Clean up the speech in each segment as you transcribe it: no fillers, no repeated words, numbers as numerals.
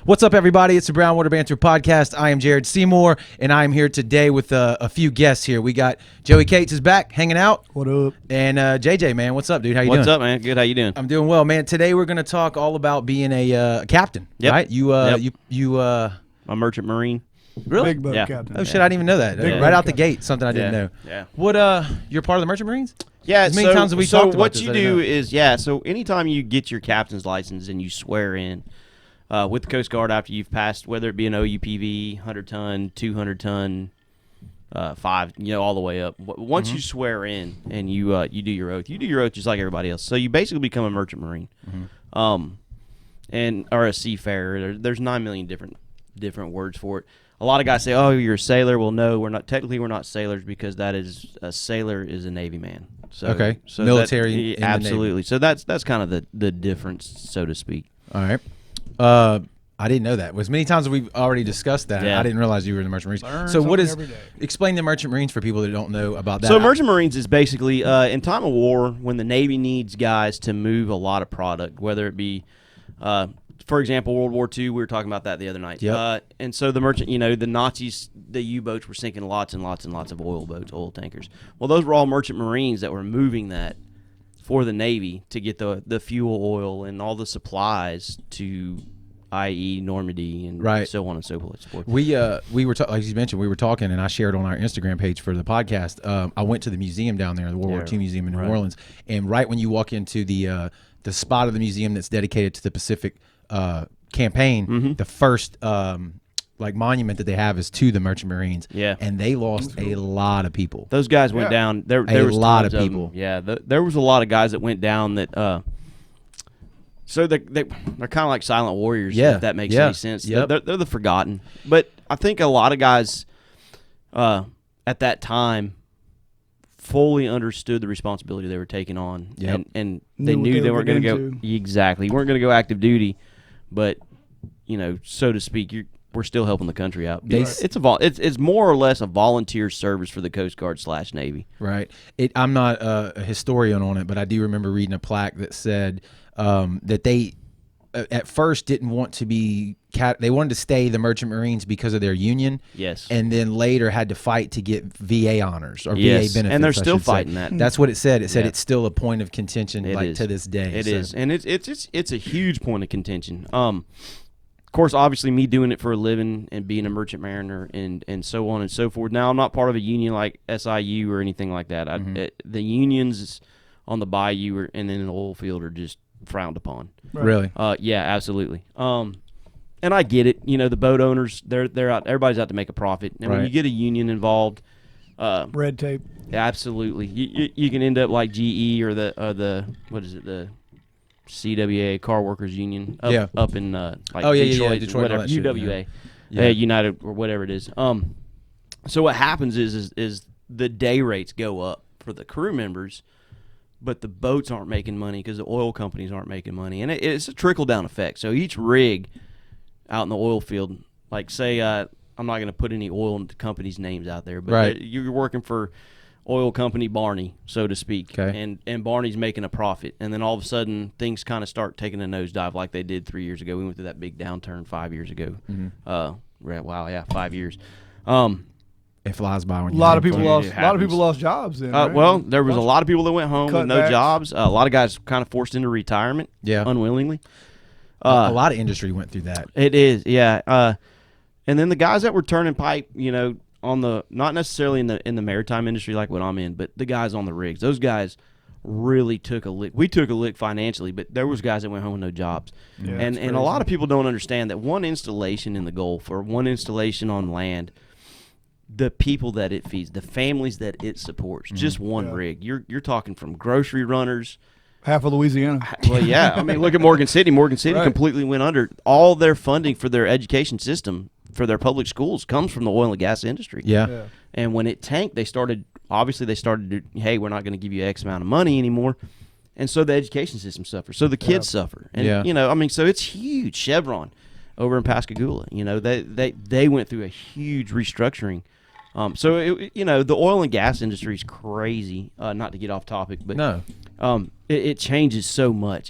What's up, everybody? It's the Brownwater Banter podcast. I am Jared Seymour, and I am here today with a few guests here. We got Joey Cates is back, hanging out. What up? And JJ, man, what's up, dude? How you doing? What's up, man? Good. How you doing? I'm doing well, man. Today we're going to talk all about being a captain, right? You a merchant marine. Really? Big boat Yeah. captain. Oh, shit, I didn't even know that. Big Right boat out the captain. gate, something I didn't know. Yeah. What, you're part of the Merchant Marines? Yeah. As many times as we talked about what this, you I didn't do know. is so anytime you get your captain's license and you swear in with the Coast Guard after you've passed, whether it be an OUPV, 100-ton, 200-ton, 5, all the way up. Once you swear in and you do your oath, just like everybody else. So you basically become a merchant marine, and or a seafarer. There's 9 million different words for it. A lot of guys say, "Oh, you're a sailor." Well, no, we're not. Technically, we're not sailors because a sailor is a Navy man. So, Okay. so Military in the absolutely. Navy. So that's kind of the difference, so to speak. All right. I didn't know that. As many times as we've already discussed that, Yeah. I didn't realize you were in the Merchant Marines. Learn So what something is? every day. Explain the Merchant Marines for people that don't know about that. So merchant marines is basically in time of war when the Navy needs guys to move a lot of product, whether it be, for example, World War II. We were talking about that the other night. Yep. And so the merchant, the Nazis, the U-boats were sinking lots and lots and lots of oil tankers. Well, those were all merchant marines that were moving that for the Navy to get the fuel oil and all the supplies to, i.e. Normandy and Right. so on and so forth. We were like you mentioned, we were talking, and I shared on our Instagram page for the podcast. I went to the museum down there, the World War II Museum in New Orleans, and right when you walk into the spot of the museum that's dedicated to the Pacific campaign, the first monument that they have is to the Merchant Marines. Yeah. And they lost a lot of people. Those guys went Yeah. down. There A was lot tons of them. people. Yeah, there was a lot of guys that went down that. So they're kind of like silent warriors. Yeah. If that makes Yeah. any sense. Yep. They're the forgotten. But I think a lot of guys at that time fully understood the responsibility they were taking on. Yep. And they Knew what knew they they were weren't going to getting go into. exactly. You weren't going to go active duty, but so to speak, we're still helping the country out. They- It's more or less a volunteer service for the Coast Guard / Navy. Right. I'm not a historian on it, but I do remember reading a plaque that said that they at first didn't want to be they wanted to stay the Merchant Marines because of their union. Yes. And then later had to fight to get VA honors or Yes, VA benefits. and they're I still should say. fighting that. That's what it said. It said Yeah. it's still a point of contention It is. to this day. It So- is, and it's a huge point of contention. Of course, obviously, me doing it for a living and being a merchant mariner and so on and so forth. Now, I'm not part of a union like SIU or anything like that. The unions on the bayou and in the oil field are just frowned upon. Right. Really. Yeah, absolutely. And I get it. The boat owners, they're out. Everybody's out to make a profit, and when Right. you get a union involved, Red tape. absolutely, you can end up like GE or the what is it, the CWA, Car Workers Union, up in like Oh, yeah, Detroit, Detroit and all whatever, that shit, UWA, yeah. United or whatever it is. So what happens is the day rates go up for the crew members, but the boats aren't making money because the oil companies aren't making money, and it's a trickle down effect. So each rig out in the oil field, like say, I'm not going to put any oil companies' names out there, but Right. you're working for oil company Barney, so to speak, Okay. and Barney's making a profit, and then all of a sudden things kind of start taking a nosedive like they did 3 years ago. We went through that big downturn 5 years ago. Wow, yeah, 5 years. It flies by when A you lot of have people fun. lost. It A lot of people happens. lost jobs. Then, right? Well, there was a lot of people that went home with no Cutbacks. jobs. A lot of guys kind of forced into retirement, Yeah. unwillingly. A lot of industry went through that. It is, yeah. And then the guys that were turning pipe, on the not necessarily in the maritime industry like what I'm in, but the guys on the rigs, those guys really took a lick. We took a lick financially, but there was guys that went home with no jobs. Yeah, and that's a lot of people don't understand that one installation in the Gulf or one installation on land, the people that it feeds, the families that it supports, just one Yeah. rig. You're talking from grocery runners. half of Louisiana. Well, yeah. I mean, look at Morgan City. Morgan City Right. completely went under. All their funding for their education system, for their public schools, comes from the oil and gas industry. Yeah. Yeah. And when it tanked, they started to, hey, we're not going to give you X amount of money anymore. And so the education system suffers. So the kids suffer. And, Yeah. So it's huge. Chevron over in Pascagoula, they went through a huge restructuring. The oil and gas industry is crazy. Not to get off topic, but No. it changes so much.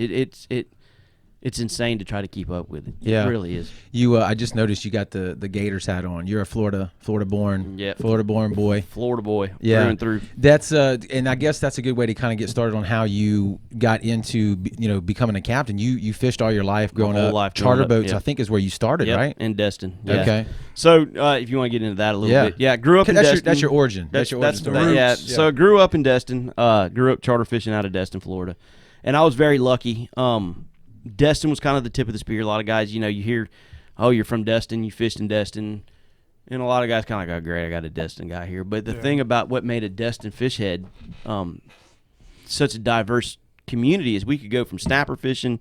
it's insane to try to keep up with it. Yeah. It really is. You, I just noticed you got the Gators hat on. You're a Florida born boy. Florida boy, Yeah. through and through. That's and I guess that's a good way to kind of get started on how you got into becoming a captain. You fished all your life growing up. Charter boats, I think, is where you started, right? In Destin. Yeah. Okay. So if you want to get into that a little bit, grew up in Destin. That's your origin. That's your origin story. Yeah. So I grew up in Destin. Grew up charter fishing out of Destin, Florida, and I was very lucky. Destin was kind of the tip of the spear. A lot of guys, you hear, oh, you're from Destin, you fished in Destin, and a lot of guys kind of like, oh, great, I got a Destin guy here. But the thing about what made a Destin fish head such a diverse community is we could go from snapper fishing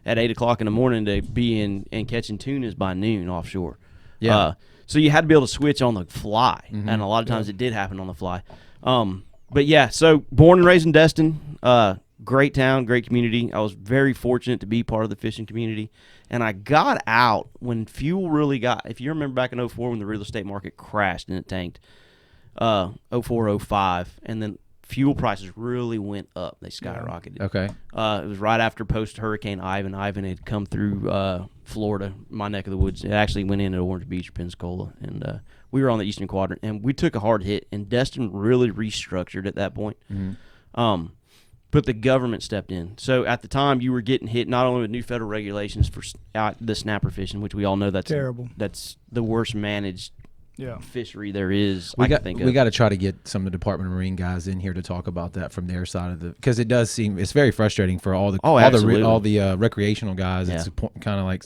at 8 o'clock in the morning to being and catching tunas by noon offshore. Yeah. So you had to be able to switch on the fly, and a lot of times it did happen on the fly. But yeah, so born and raised in Destin. Great town, great community. I was very fortunate to be part of the fishing community. And I got out when fuel really got, if you remember back in 2004 when the real estate market crashed and it tanked, 2004, 2005, and then fuel prices really went up. They skyrocketed. Okay. It was right after post-Hurricane Ivan. Ivan had come through Florida, my neck of the woods. It actually went into Orange Beach, Pensacola, and we were on the eastern quadrant, and we took a hard hit, and Destin really restructured at that point. But the government stepped in. So at the time, you were getting hit not only with new federal regulations for the snapper fishing, which we all know that's terrible. That's the worst managed fishery there is. We got to try to get some of the Department of Marine guys in here to talk about that from their side of the, because it does seem it's very frustrating for all the recreational guys. Yeah. It's kind of like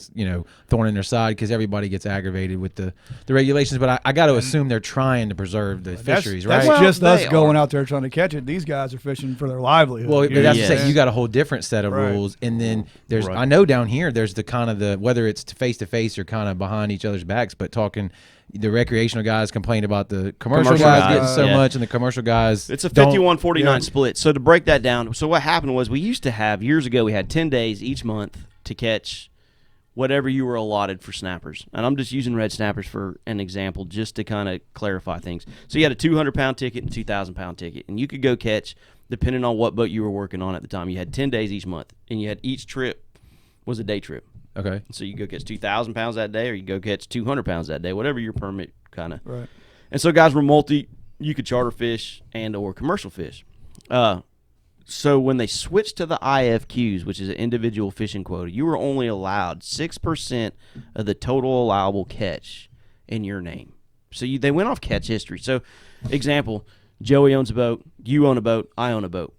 thorn in their side because everybody gets aggravated with the regulations. But I got to assume they're trying to preserve the fisheries, right? That's just us going out there trying to catch it. These guys are fishing for their livelihood. Well, that's to say you got a whole different set of rules, and then there's I know down here there's the kind of the whether it's face to face or kind of behind each other's backs, but talking. The recreational guys complain about the commercial guys getting so much, and the commercial guys. It's a 51-49 split. So to break that down, so what happened was we used to have, years ago, we had 10 days each month to catch whatever you were allotted for snappers. And I'm just using red snappers for an example just to kind of clarify things. So you had a 200-pound ticket and a 2,000-pound ticket, and you could go catch, depending on what boat you were working on at the time. You had 10 days each month, and you had each trip was a day trip. Okay. So you go catch 2,000 pounds that day, or you go catch 200 pounds that day, whatever your permit kind of. Right. And so guys were you could charter fish and or commercial fish. So when they switched to the IFQs, which is an individual fishing quota, you were only allowed 6% of the total allowable catch in your name. So they went off catch history. So example, Joey owns a boat, you own a boat, I own a boat.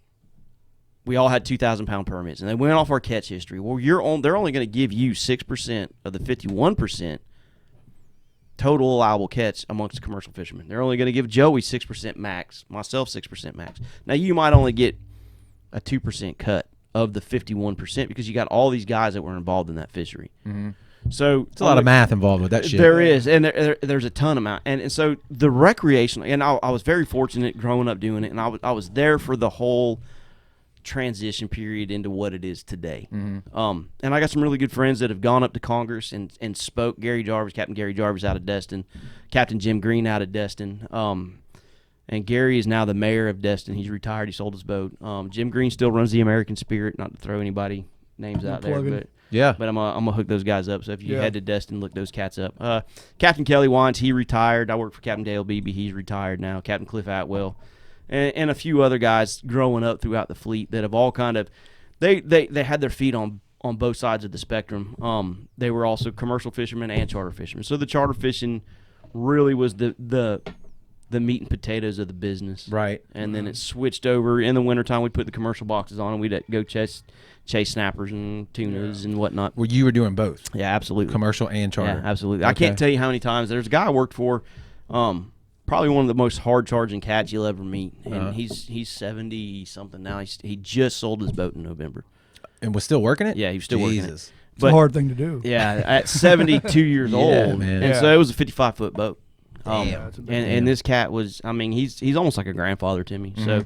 We all had 2,000-pound permits, and they went off our catch history. Well, they're only going to give you 6% of the 51% total allowable catch amongst the commercial fishermen. They're only going to give Joey 6% max, myself 6% max. Now, you might only get a 2% cut of the 51% because you got all these guys that were involved in that fishery. Mm-hmm. So it's a lot of math involved with that shit. There is, and there's a ton of amount. And so the recreational, and I was very fortunate growing up doing it, and I was there for the whole transition period into what it is today. Mm-hmm. And I got some really good friends that have gone up to Congress and spoke. Captain Gary Jarvis out of Destin, Captain Jim Green out of Destin. And Gary is now the mayor of Destin. He's retired. He sold his boat. Jim Green still runs the American Spirit, not to throw anybody names out there, but I'm gonna hook those guys up. So if you head to Destin, look those cats up. Captain Kelly Wines, he retired. I worked for Captain Dale Beebe. He's retired now. Captain Cliff Atwell. And a few other guys growing up throughout the fleet that have all kind of they had their feet on both sides of the spectrum. They were also commercial fishermen and charter fishermen. So the charter fishing really was the meat and potatoes of the business. Right. And then it switched over. In the wintertime, we'd put the commercial boxes on and we'd go chase snappers and tunas and whatnot. Well, you were doing both. Yeah, absolutely. Commercial and charter. Yeah, absolutely. Okay. I can't tell you how many times. There's a guy I worked for, probably one of the most hard-charging cats you'll ever meet. And he's 70-something now. He just sold his boat in November. And was still working it? Yeah, he was still working it. It's a hard thing to do. Yeah, at 72 years old. Man. And so it was a 55-foot boat. Damn. And this cat was, he's almost like a grandfather to me. Mm-hmm.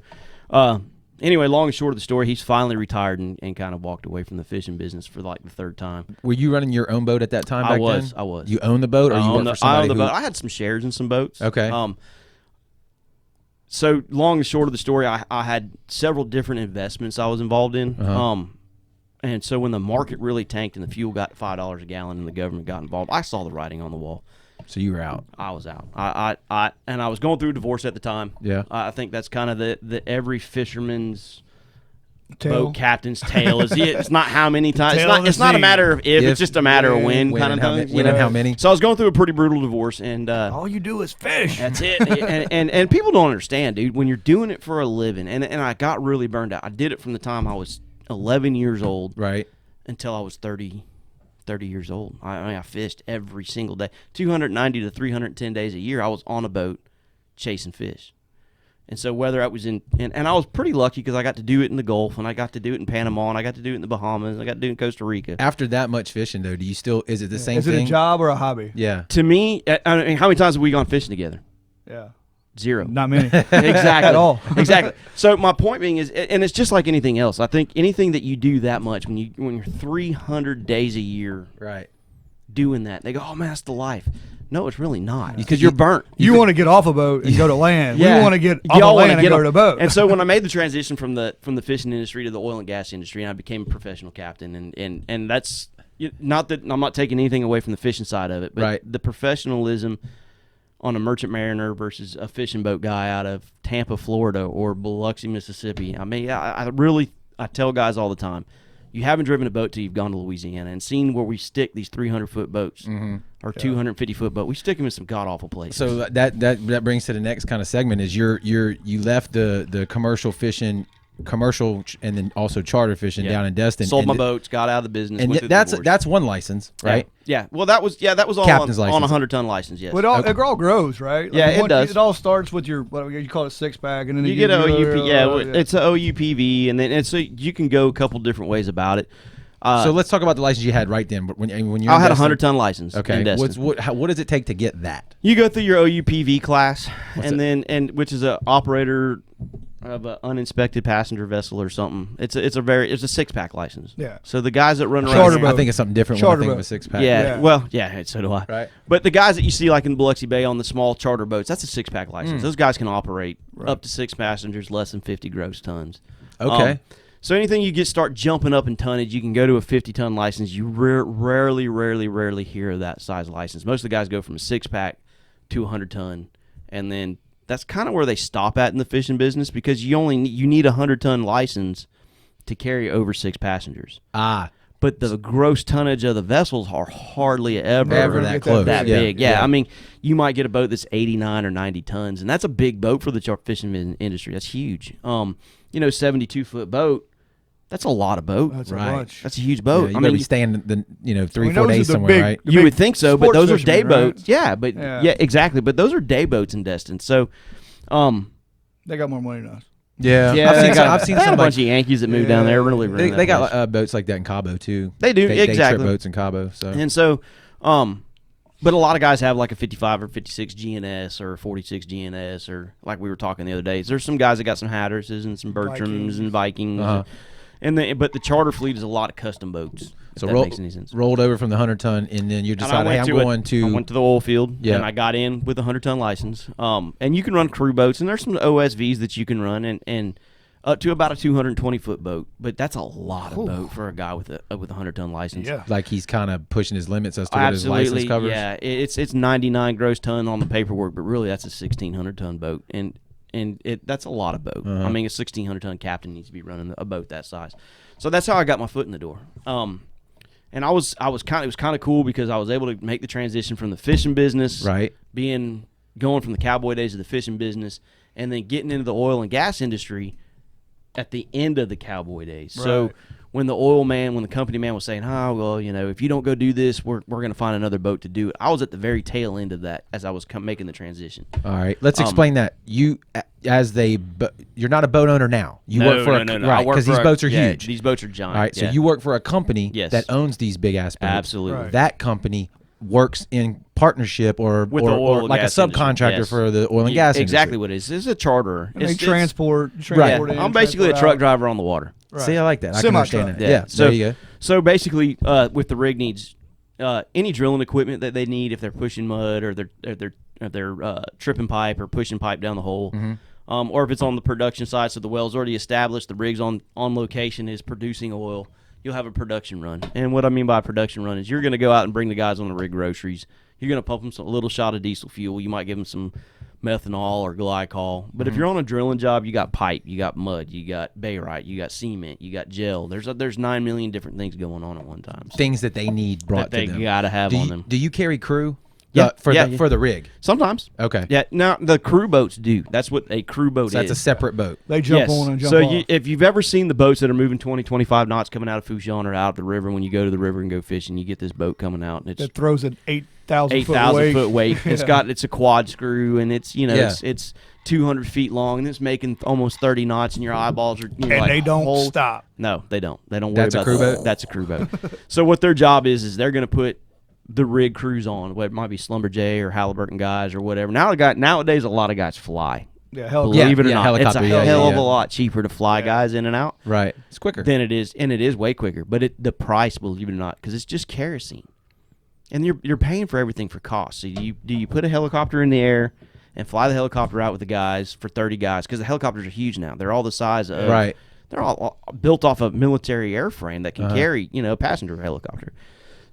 So, anyway, long and short of the story, he's finally retired and kind of walked away from the fishing business for like the third time. Were you running your own boat at that time? I was. You own the boat, or you work for somebody? I own the boat. I had some shares in some boats. Okay. So long and short of the story, I had several different investments I was involved in. And so when the market really tanked and the fuel got $5 a gallon and the government got involved, I saw the writing on the wall. So you were out. I was out. And I was going through a divorce at the time. Yeah. I think that's kind of the every fisherman's Tail. boat captain's tale. It's not how many times. Tail of the It's not a sea. matter of if. It's just a matter of when kind of thing. When and how many. So I was going through a pretty brutal divorce, and All you do is fish. that's it. and people don't understand, dude. When you're doing it for a living, and I got really burned out. I did it from the time I was 11 years old, Right. until I was 30 years old. I fished every single day, 290 to 310 days a year. I was on a boat chasing fish. And so whether I was and I was pretty lucky because I got to do it in the Gulf, and I got to do it in Panama, and I got to do it in the Bahamas, and I got to do it in Costa Rica. After that much fishing, though, do you still? Is it the same Is thing? it a job or a hobby? Yeah. To me, I mean, how many times have we gone fishing together? Yeah. 0. Not many. Exactly. At all. Exactly. So my point being is, and it's just like anything else. I think anything that you do that much, when you're 300 days a year Right. doing that, they go, "Oh man, that's the life." No, it's really not, Because because you're burnt. You want to get off a boat and go to land. Yeah. We want to get off Y'all a wanna land and get go on- to the boat. And so when I made the transition from the fishing industry to the oil and gas industry, and I became a professional captain, and that's not that I'm not taking anything away from the fishing side of it, but Right. the professionalism on a merchant mariner versus a fishing boat guy out of Tampa, Florida, or Biloxi, Mississippi. I mean, I tell guys all the time, you haven't driven a boat till you've gone to Louisiana and seen where we stick these 300-foot boats or 250-foot boat. We stick them in some god awful places. So that brings to the next kind of segment is you left the commercial fishing, and then also charter fishing down in Destin. Sold and my boats, got out of the business. And went through the that's divorce. that's one license, right? Yeah. Well, that was all Captain's on a license. 100-ton license. Yes. But it all grows, right? Yeah, it does. It all starts with your, what you call it, 6-pack, and then You you get give OUP. you- Yeah, it's a OUPV, and so you can go a couple different ways about it. So let's talk about the license you had right then. But when you're I in had a Destin- 100-ton license. Okay. In Destin. What does it take to get that? You go through your OUPV class, What's and which is an operator of an uninspected passenger vessel or something. It's a 6-pack license. Yeah. So the guys that run around Charter here- boat. I think it's something different Charter when I think boat. of a 6-pack. Yeah, Yeah. well, yeah, so do I. Right. But the guys that you see like in Biloxi Bay on the small charter boats, that's a 6-pack license. Those guys can operate up to 6 passengers, less than 50 gross tons. Okay. So anything you start jumping up in tonnage, you can go to a 50-ton license. You rarely hear of that size license. Most of the guys go from a 6-pack to a 100-ton, and then that's kind of where they stop at in the fishing business, because you need a 100-ton license to carry over 6 passengers. But the gross tonnage of the vessels are hardly ever that close. that Yeah. big. Yeah, I mean, you might get a boat that's 89 or 90 tons, and that's a big boat for the fishing industry. That's huge. 72-foot boat. That's a lot of boat. That's Right. a bunch. That's a huge boat. Yeah, you I better mean, be staying 3-4 those are days the somewhere, big- right? the you big would think so, but sports those are day fishermen, right? boats. Yeah, but Yeah. yeah, exactly. But those are day boats in Destin. So, They got more money than us. Yeah. yeah, I've seen they had some a bunch of Yankees that moved down there. Really, they running that got place. boats like that in Cabo too. They do, Day trip exactly. boats in Cabo. So And so, but a lot of guys have like a 55 or 56 GNS or a 46 GNS, or like we were talking the other day. There's some guys that got some Hatterses and some Bertrams Vikings. and Vikings. Uh-huh. But the charter fleet is a lot of custom boats. So if that makes any sense. rolled over from the 100-ton, and then you And I decided, hey, went I'm to going to. I went to the oil field, Yeah. and I got in with a 100-ton license. And you can run crew boats, and there's some OSVs that you can run, and up to about a 220-foot boat. But that's a lot of boat for a guy with a 100-ton license. Yeah. like he's kind of pushing his limits as to what his license Absolutely, covers. yeah. It's 99 gross ton on the paperwork, but really that's a 1,600-ton boat, and that's a lot of boat. Uh-huh. I mean, a 1,600-ton captain needs to be running a boat that size. So that's how I got my foot in the door. And it was kind of cool because I was able to make the transition from the fishing business, Right. going from the cowboy days of the fishing business, and then getting into the oil and gas industry at the end of the cowboy days. So Right. when the company man was saying, if you don't go do this, we're going to find another boat to do it. I was at the very tail end of that as I was making the transition. All right. Let's explain that. You're not a boat owner now. You work for no. right, because these boats are huge. These boats are giant. All right. So yeah. you work for a company Yes. that owns these big ass boats. Absolutely. Right. That company works in partnership or With the oil or and like a gas subcontractor industry, yes. for the oil and gas Exactly industry. what it is. It's a charter. And they It's- transport Right. in, I'm basically a transport truck out. driver on the water. Right. See, I like that. I can Semi-truck. understand that. Yeah. So there you go. So basically, with the rig needs, any drilling equipment that they need, if they're pushing mud or they're tripping pipe or pushing pipe down the hole, or if it's on the production side, so the well's already established, the rig's on location is producing oil. you'll have a production run. And what I mean by a production run is you're going to go out and bring the guys on the rig groceries. You're going to pump them a little shot of diesel fuel. You might give them some methanol or glycol. But if you're on a drilling job, you got pipe, you got mud, you got barite, you got cement, you got gel. There's 9 million different things going on at one time. So Things that they need brought that they to them. got to have on them. Do you carry crew? Yeah, for yeah, the rig. Sometimes. Okay. Yeah. Now the crew boats do. That's what a crew boat So that's is. a separate boat. They jump on and jump off. If you've ever seen the boats that are moving 20, 25 knots coming out of Fujian or out of the river, when you go to the river and go fishing, you get this boat coming out, and it's that throws an 8,000 foot weight. It's a quad screw, and it's it's 200 feet long, and it's making almost 30 knots, and your eyeballs are and they don't stop. No, they don't. They don't worry That's a about crew that. boat? That's a crew boat. So what their job is they're going to put the rig crews on. What it might be Schlumberger or Halliburton guys or whatever. Nowadays, a lot of guys fly. Yeah, Believe it or not, it's a helicopter, hell of a lot cheaper to fly guys in and out. Right. It's quicker. Than it is, and it is way quicker. But the price, believe it or not, because it's just kerosene, and you're paying for everything for cost. So do you put a helicopter in the air and fly the helicopter out with the guys for 30 guys? Because the helicopters are huge now. They're all the size of They're all built off a military airframe that can carry a passenger helicopter.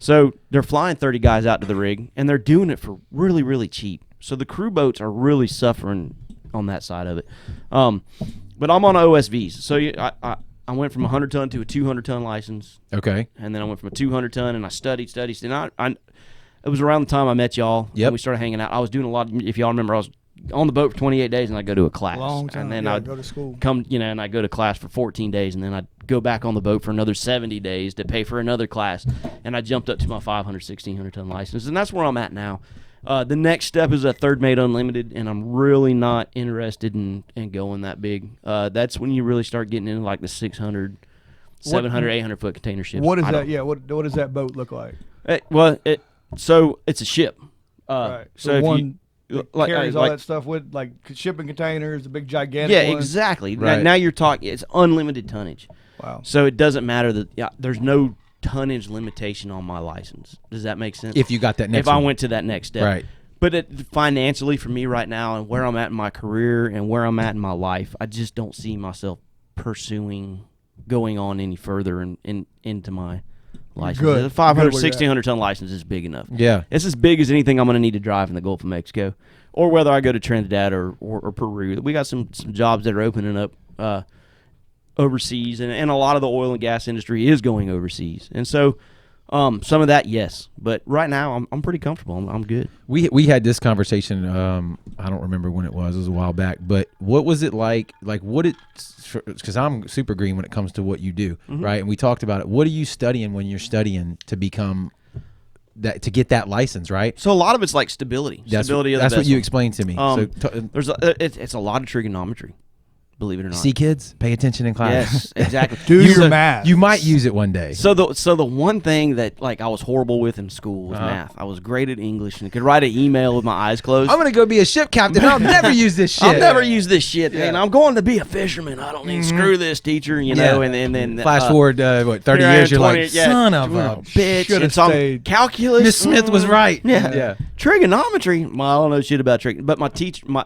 So they're flying 30 guys out to the rig, and they're doing it for really, really cheap. So the crew boats are really suffering on that side of it. But I'm on OSVs. So I went from a 100-ton to a 200-ton license. Okay. And then I went from a 200-ton, and I studied. And it was around the time I met y'all. Yep. And we started hanging out. I was doing a lot. If y'all remember, I was on the boat for 28 days, and I'd go to a class. Long time. And then I'd I'd go to school. and I'd go to class for 14 days, and then I'd go back on the boat for another 70 days to pay for another class. And I jumped up to my 500, 1,600-ton license, and that's where I'm at now. The next step is a third mate unlimited, and I'm really not interested in going that big. That's when you really start getting into like the 600, 700, 800-foot container ships. What is that? Yeah, what does that boat look like? So it's a ship. Right. So if one carries all like- that stuff with, like shipping containers, the big gigantic Yeah, ones. exactly. Right. Now you're talking. It's unlimited tonnage. Wow. So it doesn't matter that there's no tonnage limitation on my license. Does that make sense? If you got that next if I one. went to that next step, Right. But financially for me right now, and where I'm at in my career and where I'm at in my life, I just don't see myself pursuing going on any further into my license. Good. The 500, Good where you're at. 1,600-ton license is big enough. Yeah. It's as big as anything I'm going to need to drive in the Gulf of Mexico, or whether I go to Trinidad or Peru. We got some jobs that are opening up overseas, and a lot of the oil and gas industry is going overseas. And so some of that, yes. But right now, I'm pretty comfortable. I'm good. We had this conversation. I don't remember when it was. It was a while back. But what was it like? Like because I'm super green when it comes to what you do, right? And we talked about it. What are you studying when you're studying to become that, to get that license, right? So a lot of it's like stability. Stability of the that's what vessel. you explained to me. It's a lot of trigonometry, believe it or not. See, kids, pay attention in class. Yes, exactly. Do your math. You might use it one day. So the one thing that like I was horrible with in school was math. I was great at English and could write an email with my eyes closed. I'm gonna go be a ship captain. I'll never use this shit. I'll never use this shit. And I'm going to be a fisherman. I don't need screw this teacher, you know. Yeah. And then Flash forward, 30 here I am, years, you're 20, like, yeah, son of a bitch. Should've And so I'm stayed. calculus. Miss Smith was right. Yeah. Trigonometry. Well, I don't know shit about trig, but my teacher, my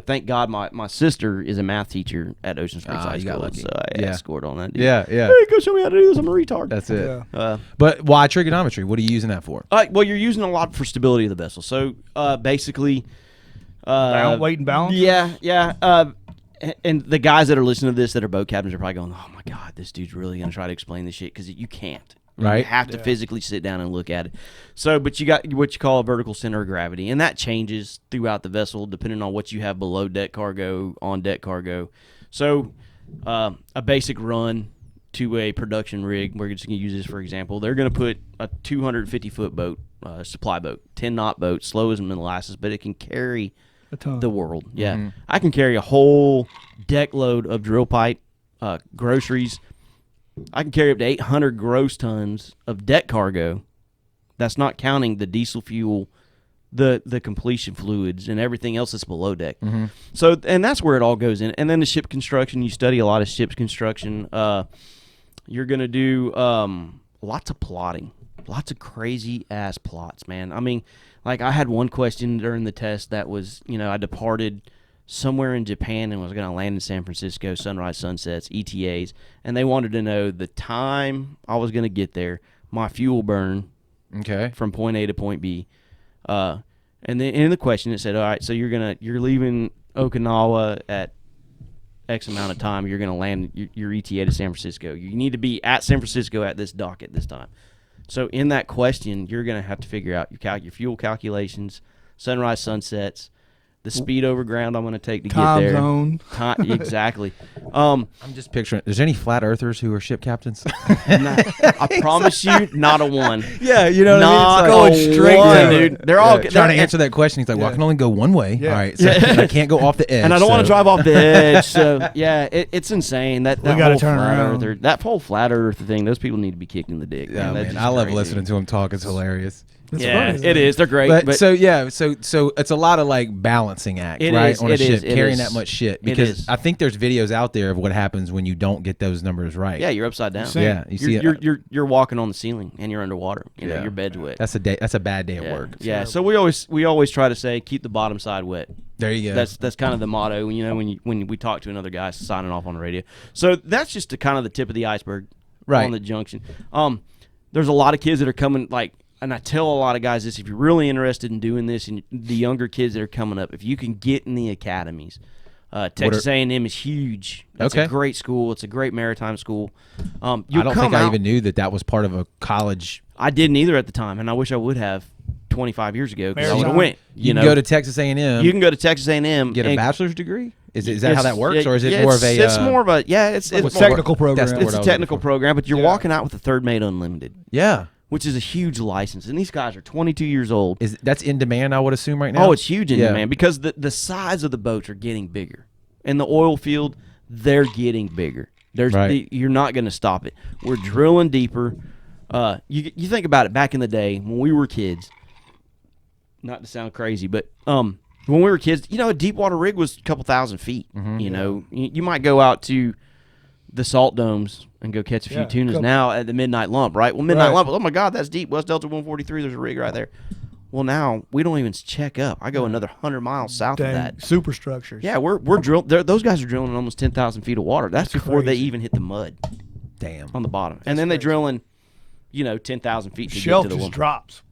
thank God, my sister is a math teacher at Ocean Springs High you got School, lucky. so I scored on that. Dude. Yeah. Hey, go show me how to do this. I'm a retard. That's it. Yeah. But why trigonometry? What are you using that for? Well, you're using a lot for stability of the vessel. So basically, Weight and balance? Yeah. And the guys that are listening to this that are boat captains are probably going, "Oh my God, this dude's really gonna try to explain this shit," because you can't. Right. You have to physically sit down and look at it. So, but you got what you call a vertical center of gravity, and that changes throughout the vessel depending on what you have below deck cargo, on deck cargo. So, a basic run to a production rig, we're just going to use this for example. They're going to put a 250-foot boat, supply boat, 10-knot boat, slow as molasses, but it can carry A ton. the world. Yeah, I can carry a whole deck load of drill pipe, groceries. I can carry up to 800 gross tons of deck cargo. That's not counting the diesel fuel, the completion fluids, and everything else that's below deck. So, and that's where it all goes in. And then the ship construction, you study a lot of ship's construction. You're going to do lots of plotting, lots of crazy-ass plots, man. I mean, like I had one question during the test that was, I departed somewhere in Japan and was going to land in San Francisco, sunrise, sunsets, ETAs, and they wanted to know the time I was going to get there, my fuel burn from point A to point B. And then in the question it said, all right, so you're leaving Okinawa at X amount of time, you're going to land your ETA to San Francisco. You need to be at San Francisco at this dock at this time. So in that question, you're going to have to figure out your fuel calculations, sunrise, sunsets, the speed over ground I'm going to take to time get there. Zone. Exactly. I'm just picturing. Is there any flat earthers who are ship captains? I promise you, not a one. Yeah, you know what not I mean? going straight one, to dude. They're all trying to answer that question. He's like, well, I can only go one way. Yeah. All right, so I can't go off the edge. And I don't want to drive off the edge. So yeah, it's insane. That We gotta whole turn flat around. earther, that whole flat earth thing. Those people need to be kicked in the dick. Yeah, That's man, just I love crazy. listening to him talk. It's hilarious. It's Yeah, funny, it is. They're great. But, But so it's a lot of like balancing act, It right? is, On a it ship, is, it carrying is. that much shit. It Because is. I think there's videos out there of what happens when you don't get those numbers right. yeah, you're upside down. See, Yeah, you see it. You're walking on the ceiling and you're underwater. You know, Yeah. your bed's wet. That's a bad day at yeah. work. Yeah. So we always try to say keep the bottom side wet. There you go. That's kind of the motto. You know, when we talk to another guy signing off on the radio. So that's just kind of the tip of the iceberg Right. on the junction. There's a lot of kids that are coming like. And I tell a lot of guys this, if you're really interested in doing this, and the younger kids that are coming up, if you can get in the academies, Texas A&M is huge. That's a great school. It's a great maritime school. I don't think I even knew that was part of a college. I didn't either at the time, and I wish I would have 25 years ago because I would have Maritime. went. You know, can go to Texas A&M. You can go to Texas A&M. get a and bachelor's degree. Is that how that works, or is it yeah, more of a? It's more of a what's it's a more- technical program. That's the word It's I a was technical looking for. program, but you're Yeah. walking out with a third mate unlimited, Yeah. which is a huge license. And these guys are 22 years old. That's in demand, I would assume, right now. Oh, it's huge in Yeah. demand because the size of the boats are getting bigger. In the oil field, they're getting bigger. Right. You're not going to stop it. We're drilling deeper. You think about it. Back in the day when we were kids, not to sound crazy, but when we were kids, you know, a deep water rig was a couple thousand feet. Mm-hmm. You know, you might go out to the salt domes and go catch a few Yeah, tunas couple- now at the midnight lump, right? Well, midnight Right. lump. Oh my God, that's deep. West Delta 143. There's a rig right there. Well, now we don't even check up. I go another 100 miles south of Dang, that. superstructures. Yeah, we're drilling. Those guys are drilling almost 10,000 feet of water. That's before they crazy. even hit the mud Damn. on the bottom, and then they drilling, 10,000 feet to Shelf get to the just lump. drops.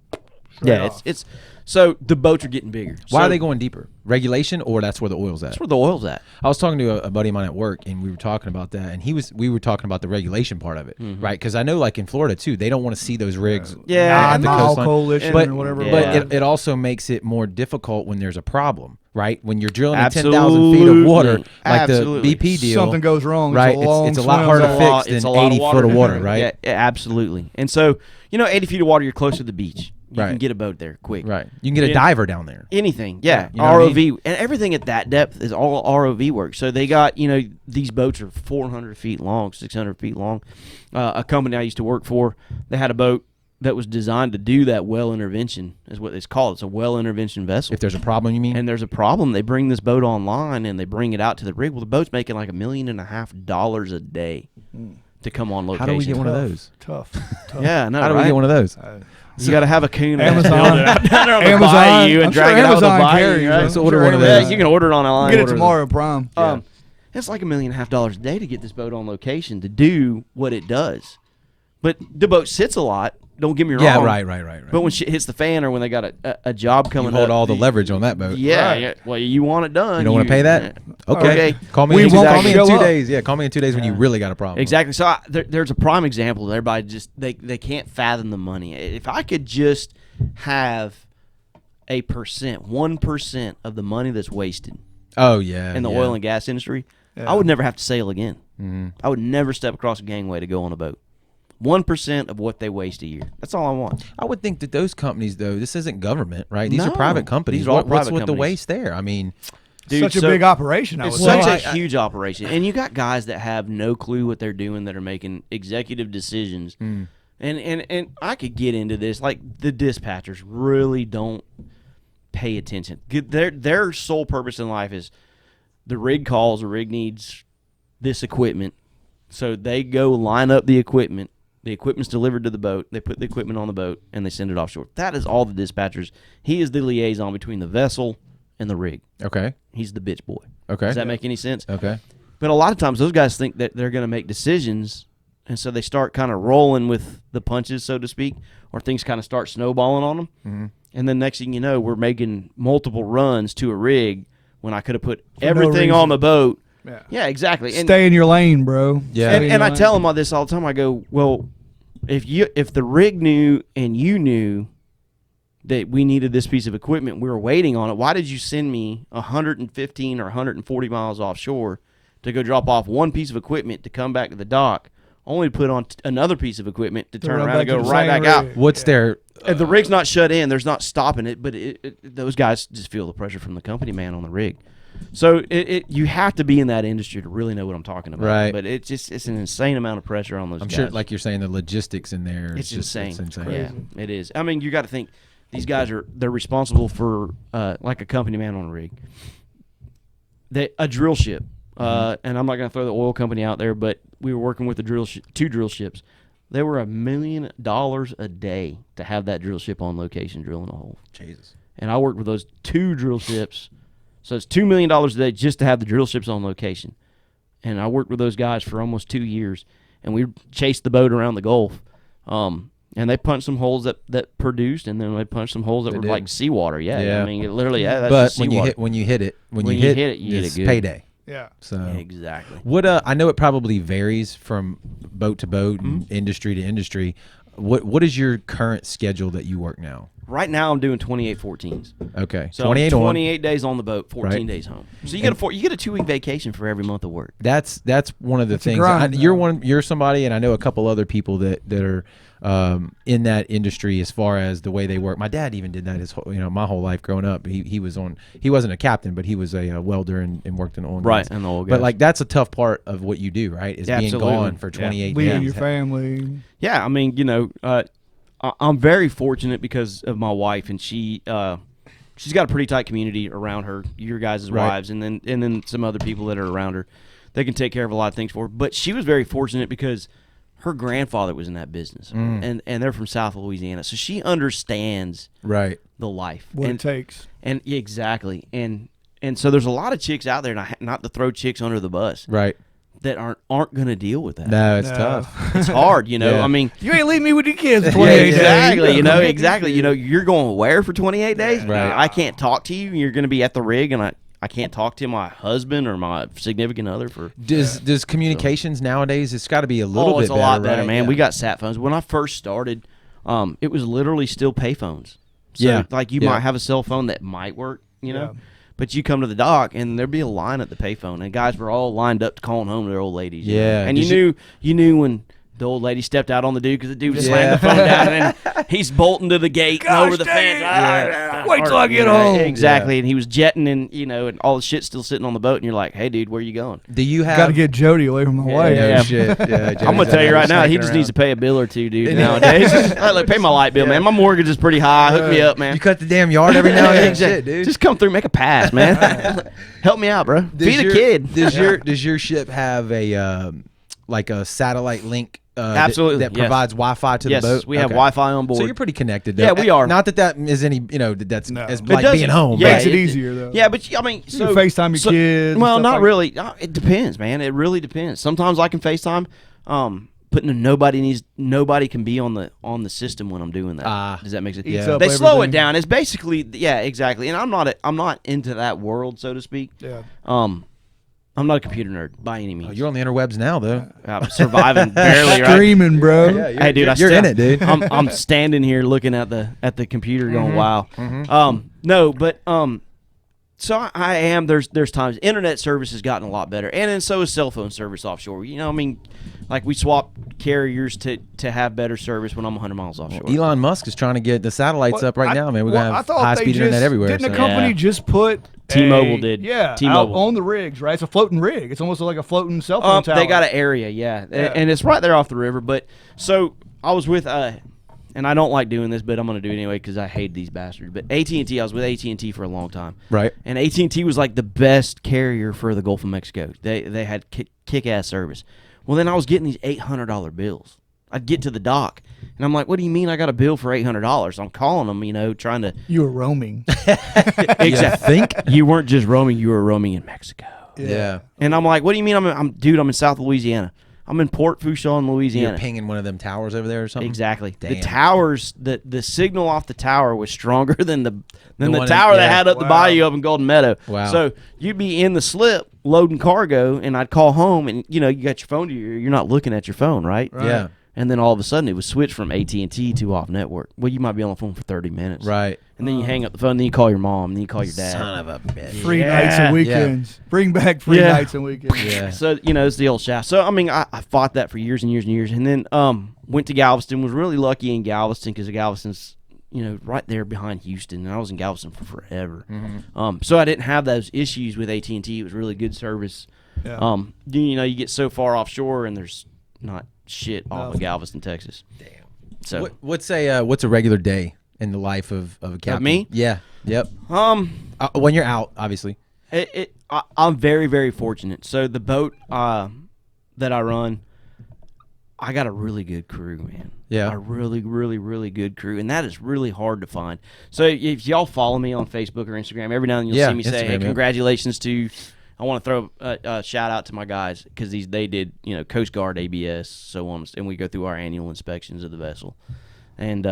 Yeah, off. it's so the boats are getting bigger. Why So are they going deeper? Regulation, or that's where the oil's at? That's where the oil's at. I was talking to a buddy of mine at work, and we were talking about that, and we were talking about the regulation part of it, right? Because I know, like in Florida too, they don't want to see those rigs. Yeah, at the 9 Mile coastline. Coalition but, or whatever. Yeah. But it also makes it more difficult when there's a problem, right? When you're drilling in 10,000 feet of water, like Absolutely. the BP deal, Something goes wrong. right? It's a lot harder to fix It's than a lot 80 of foot of water, right? Yeah, absolutely. And so 80 feet of water, you're close to the beach. You Right. can get a boat there quick. Right. You can get a Yeah. diver down there. Anything, yeah. you know what I ROV and everything at that depth is all ROV work. So they got these boats are 400 feet long, 600 feet long. A company I used to work for, they had a boat that was designed to do that well intervention, is what it's called. It's a well intervention vessel. If there's a problem, you mean? And there's a problem. They bring this boat online and they bring it out to the rig. Well, the boat's making like $1.5 million a day to come on location. How do we get one of those? Tough. Yeah, no, How do right? we get one of those? You got to have a coon Amazon. build it out down there on the Amazon. bayou and I'm drag sure it out of the Amazon bayou. carries Right? them. So order I'm one of sure those. Yeah, Amazon- you can order it online. Get it order tomorrow, Prime. It's like $1.5 million a day to get this boat on location to do what it does. But the boat sits a lot. Don't get me wrong. Yeah, right. But when shit hits the fan or when they got a job coming You hold up, all the leverage on that boat. Yeah, Right. yeah. Well, you want it done. You don't want to pay that? Okay. Okay. Call me. We in, won't call me in show 2 up. days. Yeah, call me in 2 days when you really got a problem. Exactly. So there's a prime example. Everybody just they can't fathom the money. If I could just have 1% of the money that's wasted Oh yeah. in the yeah. oil and gas industry, Yeah. I would never have to sail again. Mm-hmm. I would never step across a gangway to go on a boat. 1% of what they waste a year. That's all I want. I would think that those companies, though, this isn't government, right? These No. are private companies. These are all What's private with the companies. waste there? I mean, Dude, Such a so- big operation. I It's would such think. a huge operation, and you got guys that have no clue what they're doing that are making executive decisions. And I could get into this. Like the dispatchers really don't pay attention. Their sole purpose in life is the rig calls. The rig needs this equipment, so they go line up the equipment. The equipment's delivered to the boat. They put the equipment on the boat and they send it offshore. That is all the dispatchers. He is the liaison between the vessel and the rig. Okay. He's the bitch boy. Okay. Does that make any sense? Okay. But a lot of times those guys think that they're going to make decisions, and so they start kind of rolling with the punches, so to speak, or things kind of start snowballing on them. Mm-hmm. And then next thing you know, we're making multiple runs to a rig when I could have put everything on the boat. Yeah, exactly. And, stay in your lane, bro. Yeah. and I tell them all this all the time. I go, well, if the rig knew and you knew that we needed this piece of equipment, we were waiting on it, why did you send me 115 or 140 miles offshore to go drop off one piece of equipment to come back to the dock, only to put on another piece of equipment to turn around and go right back out? What's their... the rig's not shut in. There's not stopping it, but those guys just feel the pressure from the company man on the rig. So you have to be in that industry to really know what I'm talking about. Right. But it's an insane amount of pressure on those guys. I'm sure, like you're saying, the logistics in there. It's insane. It's insane. Yeah, it is. I mean, you got to think these guys they're responsible for like a company man on a rig. A drill ship. And I'm not going to throw the oil company out there, but we were working with two drill ships. They were $1 million a day to have that drill ship on location drilling a hole. Jesus. And I worked with those two drill ships. So it's $2 million a day just to have the drill ships on location. And I worked with those guys for almost 2 years. And we chased the boat around the Gulf. And they punched some holes that produced, and then they punched some holes that were like seawater. Yeah. I mean, it literally, that's but just seawater. when you hit it, you hit it it's good. payday. Yeah. So Exactly. what I know it probably varies from boat to boat and industry to industry. What is your current schedule that you work now? Right now, I'm doing 28 14s. Okay, So 28 days on the boat, 14 days home. So you get a 2-week vacation for every month of work. That's one of the things. grind, You're somebody, and I know a couple other people that are in that industry as far as the way they work. My dad even did that my whole life growing up. He wasn't a captain, but he was a welder and worked in oil and gas. And the oil gas. But like that's a tough part of what you do, right? Is being Absolutely. gone for 28 Leaving days. your family. Yeah, I mean, I'm very fortunate because of my wife, and she's got a pretty tight community around her, your guys' wives, and then some other people that are around her. They can take care of a lot of things for her. But she was very fortunate because her grandfather was in that business, and they're from South Louisiana, so she understands the life. What it takes. And exactly. And so there's a lot of chicks out there, not to throw chicks under the bus, Right. that aren't going to deal with that. No, it's tough. It's hard, Yeah. I mean, You ain't leaving me with your kids for yeah, 28 days. exactly. Exactly. You're going where for 28 days? Right. I can't talk to you. You're going to be at the rig, and I can't talk to my husband or my significant other for. Does communications nowadays? It's got to be a little bit it's better. a lot better, right? man. Yeah. We got sat phones. When I first started, it was literally still pay phones. So, Yeah. like you might have a cell phone that might work, Yeah. But you come to the dock, and there'd be a line at the payphone, and guys were all lined up to calling home to their old ladies. Yeah. And Did you knew when the old lady stepped out on the dude because the dude was slamming the phone down, and then he's bolting to the gate and over the fence. Wait till I get home. Exactly, and he was jetting, and all the shit's still sitting on the boat, and you're like, hey, dude, where you going? Do you have? Got to get Jody away from the wife. No Yeah. shit. Yeah, I'm gonna tell you right now, he just needs to pay a bill or two, dude. Nowadays, like, pay my light bill, man. My mortgage is pretty high. Hook me up, man. You cut the damn yard every now and then. Shit, dude. Just come through, make a pass, man. Help me out, bro. Feed a kid. Does your ship have a like a satellite link? Absolutely, that provides Wi-Fi to the boat. Yes, we have Wi-Fi on board. So you're pretty connected. Though. Yeah, we are. Not that is any that's No. as It like being home. Yeah, Makes it easier, though. Yeah, but I mean, You can FaceTime your kids and Well, stuff not like- really. It depends, man. It really depends. Sometimes I can FaceTime. But nobody can be on the system when I'm doing that. Does that make sense? Eats Yeah. up They slow it everything. down. It's basically exactly. And I'm not into that world, so to speak. Yeah. I'm not a computer nerd by any means. Oh, you're on the interwebs now, though. I'm surviving barely. Right? Streaming, bro. Hey, dude, you're in it, dude. I'm standing here looking at the computer, going, "Wow." No, but so I am. There's times internet service has gotten a lot better, and then so is cell phone service offshore. I mean, like we swap carriers to have better service when I'm 100 miles offshore. Elon Musk is trying to get the satellites up right now, man. We're gonna I have thought high they speed internet just- everywhere. Didn't so. the company Yeah. just put T-Mobile a- did. Yeah, T-Mobile. out on the rigs, right? It's a floating rig. It's almost like a floating cell phone tower. They got an area, yeah, and it's right there off the river. But so I was with and I don't like doing this, but I'm going to do it anyway because I hate these bastards. But AT&T, I was with AT&T for a long time. Right. And AT&T was like the best carrier for the Gulf of Mexico. They had kick-ass service. Well, then I was getting these $800 bills. I'd get to the dock, and I'm like, "What do you mean I got a bill for $800?" I'm calling them, trying to. You were roaming. Exactly. You think? You weren't just roaming; you were roaming in Mexico. Yeah. And I'm like, "What do you mean? I'm in South Louisiana. I'm in Port Fourchon, Louisiana." You're pinging one of them towers over there or something. Exactly. Damn. The towers, the signal off the tower was stronger than the one tower in- they yeah. had up the Wow. bayou up in Golden Meadow. Wow. So you'd be in the slip loading cargo, and I'd call home, and you got your phone to you're not looking at your phone, right? Yeah. And then all of a sudden it was switched from AT&T to off network. Well, you might be on the phone for 30 minutes. Right. And then you hang up the phone, then you call your mom, then you call your dad. Son of a bitch. Free nights and weekends. Bring back free Yeah. nights and weekends. Yeah. So, it's the old shaft. So, I mean, I fought that for years and years and years. And then went to Galveston, was really lucky in Galveston because Galveston's, right there behind Houston. And I was in Galveston for forever. Mm-hmm. So I didn't have those issues with AT&T. It was really good service. Yeah. You get so far offshore and there's not shit off of Nothing. Galveston, Texas. Damn. So, What's a regular day in the life of a captain? me? Yeah. Yep. um, When you're out, obviously. I'm very, very fortunate. So the boat that I run, I got a really good crew, man. Yeah. A really, really, really good crew, and that is really hard to find. So if y'all follow me on Facebook or Instagram, every now and then you'll Yeah, see me say, Instagram, "Hey, yeah. congratulations to." I want to throw a shout out to my guys because they did Coast Guard, ABS, so on, and we go through our annual inspections of the vessel, and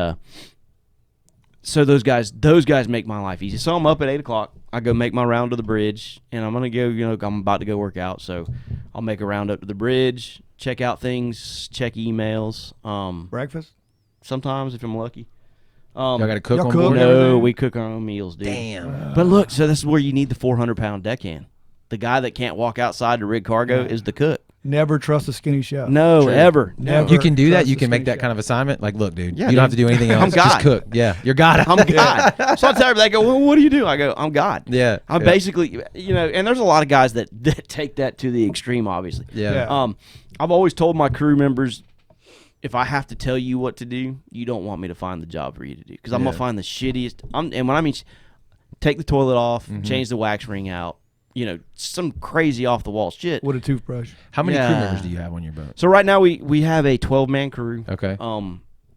so those guys make my life easy. So I'm up at 8:00. I go make my round to the bridge, and I'm gonna go. I'm about to go work out, so I'll make a round up to the bridge, check out things, check emails. Breakfast? Sometimes if I'm lucky. Y'all got to cook Y'all on cook? board? No, everything? we cook our own meals, dude. Damn. But look, so this is where you need the 400-pound deckhand. The guy that can't walk outside to rig cargo is the cook. Never trust a skinny chef. No, True. ever. Never. You can do that. Trust You the can make skinny that chef. kind of assignment. Like, look, dude, Yeah, you don't have to dude. do anything I'm else. Just God. cook. Yeah, you're God. I'm God. So I tell everybody, they go, "Well, what do you do?" I go, "I'm God." Yeah. I'm yeah. basically, and there's a lot of guys that take that to the extreme, obviously. Yeah. Yeah. I've always told my crew members, if I have to tell you what to do, you don't want me to find the job for you to do because I'm Yeah. gonna find the shittiest. And when I mean, take the toilet off, Mm-hmm. change the wax ring out, some crazy off the wall shit. With a toothbrush. How many crew Yeah. members do you have on your boat? So right now we have a 12-man crew, Okay.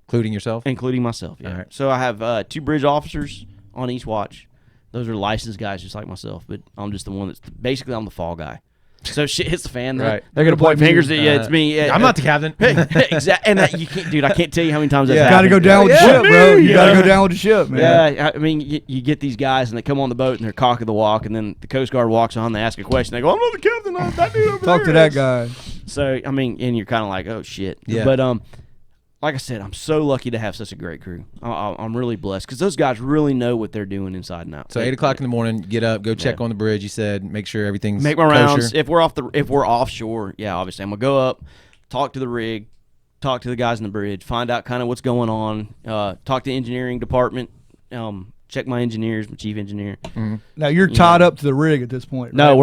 Including yourself? including myself. Yeah. All right. So I have 2 bridge officers on each watch. Those are licensed guys just like myself, but I'm just the one that's basically I'm the fall guy. So shit hits the fan. Right. They're gonna point Blame you. fingers at you. It's me. Yeah, I'm not the captain. exactly. And you can't, dude. I can't tell you how many times that's Yeah. Got to happened. go down with the Yeah. ship, bro. You Yeah. got to go down with the ship, man. Yeah, I mean, you get these guys and they come on the boat and they're cock of the walk, and then the Coast Guard walks on. They ask a question. They go, "I'm not the captain. I'm that dude over Talk there to that is." guy. So I mean, and you're kind of like, "Oh shit." Yeah. But like I said, I'm so lucky to have such a great crew. I'm really blessed because those guys really know what they're doing inside and out. So 8:00 in the morning, get up, go check on the bridge. You said, make sure everything's Make my kosher. rounds. If we're offshore, yeah, obviously I'm gonna go up, talk to the rig, talk to the guys in the bridge, find out kind of what's going on. Talk to the engineering department. Check my engineers, my chief engineer. Now you're tied up to the rig at this point. No, right?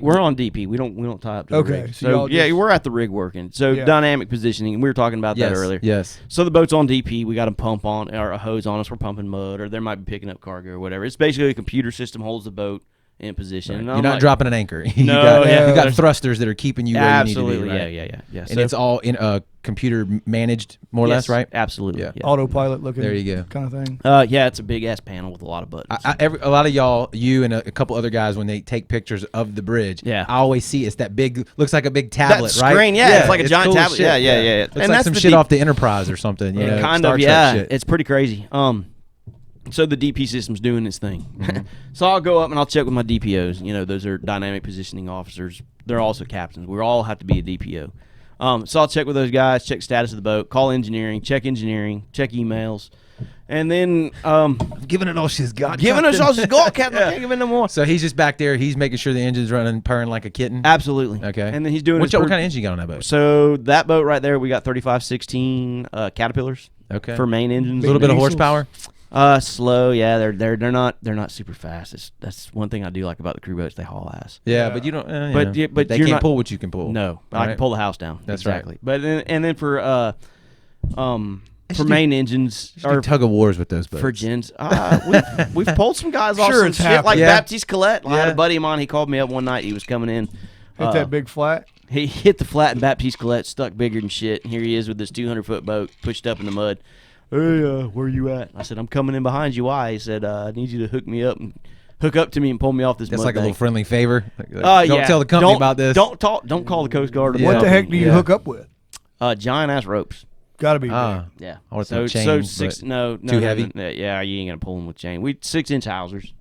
we're Or- on DP. We don't tie up to Okay, the rig. so y'all yeah, just- we're at the rig working. So Yeah. dynamic positioning. We were talking about Yes. that earlier. Yes. So the boat's on DP. We got a pump on or a hose on us. We're pumping mud, or they might be picking up cargo or whatever. It's basically a computer system holds the boat in position. And You're I'm not like, dropping an anchor. You No, got, yeah. you got There's- thrusters that are keeping you where you need Absolutely, to be. Right? yeah. And it's all in computer managed, more or less, right? Absolutely. Yeah. Yeah. autopilot looking. There you go. Kind of thing. Yeah, it's a big ass panel with a lot of buttons. A lot of y'all, you and a couple other guys, when they take pictures of the bridge, Yeah. I always see it's that big, looks like a big tablet, That right? screen, yeah, it's like a giant cool as tablet. shit. Yeah. Looks And like that's some the shit deep- off the Enterprise or something. You know, kind Star of, Trek yeah. shit. It's pretty crazy. So the DP system's doing its thing. Mm-hmm. So I'll go up and I'll check with my DPOs. Those are dynamic positioning officers. They're also captains. We all have to be a DPO. So I'll check with those guys, check status of the boat, call engineering, check emails, and then giving it all she's got. giving us Captain. all this gold, Captain. I can't give it no more. So he's just back there. He's making sure the engine's running, purring like a kitten. Absolutely. Okay. And then he's doing what his kind of engine you got on that boat? So that boat right there, we got 3516 Caterpillars. Okay. For main engines. A little bit of Diesels? horsepower. Slow, yeah. They're not super fast. That's one thing I do like about the crew boats. They haul ass. Yeah, but you don't. But yeah. yeah, but they you're can't not- pull what you can pull. No, but I Right. can pull the house down. That's right. exactly. But then for should do- main engines Or or tug of wars with those boats. for gens, we've pulled some guys off Sure, some it's shit happened. like Yeah. Baptiste Colette. I had Yeah. a buddy of mine. He called me up one night. He was coming in. Hit that big flat. He hit the flat and Baptiste Colette, stuck bigger than shit. And here he is with this 200-foot boat pushed up in the mud. Hey, where you at? I said, I'm coming in behind you. Why? He said, I need you to hook up to me and pull me off this That's mud like bank. a little friendly favor. Don't Yeah. tell the company about this. Don't call the Coast Guard. Or What the company. heck do you hook up with? Giant ass ropes. Got to be big. Yeah. I would've So thought chain, six. but No. too heavy? No, yeah, you ain't gonna pull them with chain. We 6-inch hawsers,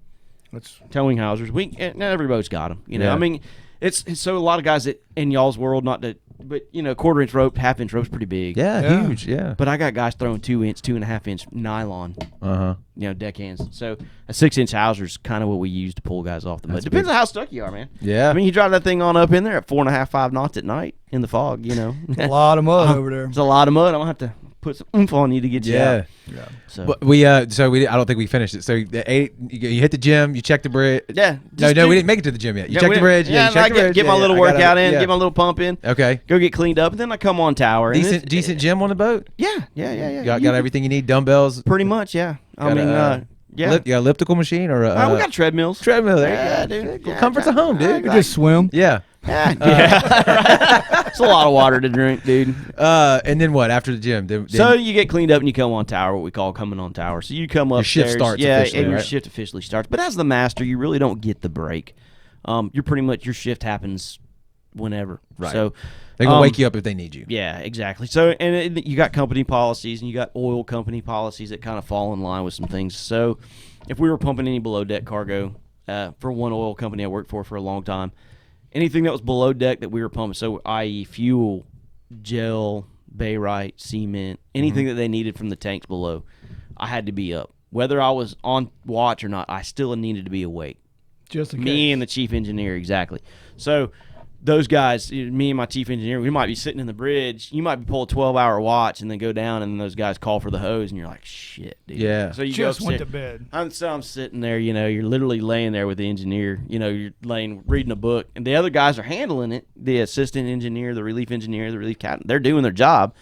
That's towing hawsers. Not every boat's got them. You know, Yeah. I mean, it's so a lot of guys that in y'all's world, not to, but 1/4-inch rope, 1/2-inch rope's pretty big. Yeah. Huge. Yeah. But I got guys throwing 2-inch, 2.5-inch nylon. Uh-huh. Deckhands. So a 6-inch hawser's kind of what we use to pull guys off the mud. That's Depends big. on how stuck you are, man. Yeah. I mean, you drive that thing on up in there at 4.5, 5 knots at night in the fog. a lot of mud over there. It's a lot of mud. I'm gonna have to put some oomph on you to get you out. Yeah. So But I don't think we finished it. So you hit the gym, you checked the bridge. yeah, No, we didn't make it to the gym yet. You checked the bridge. Yeah, you checked the bridge. get my Yeah, little I gotta- workout in, yeah. get my little pump in. Okay. Go get cleaned up, and then I come on tower. and Decent gym on the boat. Yeah. Got everything you need. Dumbbells. Pretty much, yeah. I Got mean, you got elliptical machine or we got treadmills. treadmill. There Yeah, you go. dude. Yeah, Comforts of home, dude. You just swim. Yeah. Yeah. It's a lot of water to drink, dude. And then what after the gym? Then, So you get cleaned up and you come on tower, what we call coming on tower. So you come up. Your shift starts yeah, officially, and your right? shift officially starts. But as the master, you really don't get the break. You're pretty much your shift happens whenever. Right. So they can wake you up if they need you. yeah, exactly. So and you got company policies and you got oil company policies that kind of fall in line with some things. So if we were pumping any below deck cargo for one oil company I worked for a long time, anything that was below deck that we were pumping, so i.e. fuel, gel, barite, cement, anything that they needed from the tanks below, I had to be up. Whether I was on watch or not, I still needed to be awake. Just in Me case. and the chief engineer, exactly. So those guys, me and my chief engineer, we might be sitting in the bridge. You might be pulling a 12-hour watch and then go down, and then those guys call for the hose, and you're like, shit, dude. Yeah. So you Just go went sit- to bed. I'm sitting there, you're literally laying there with the engineer, you're reading a book, and the other guys are handling it. The assistant engineer, the relief captain, they're doing their job.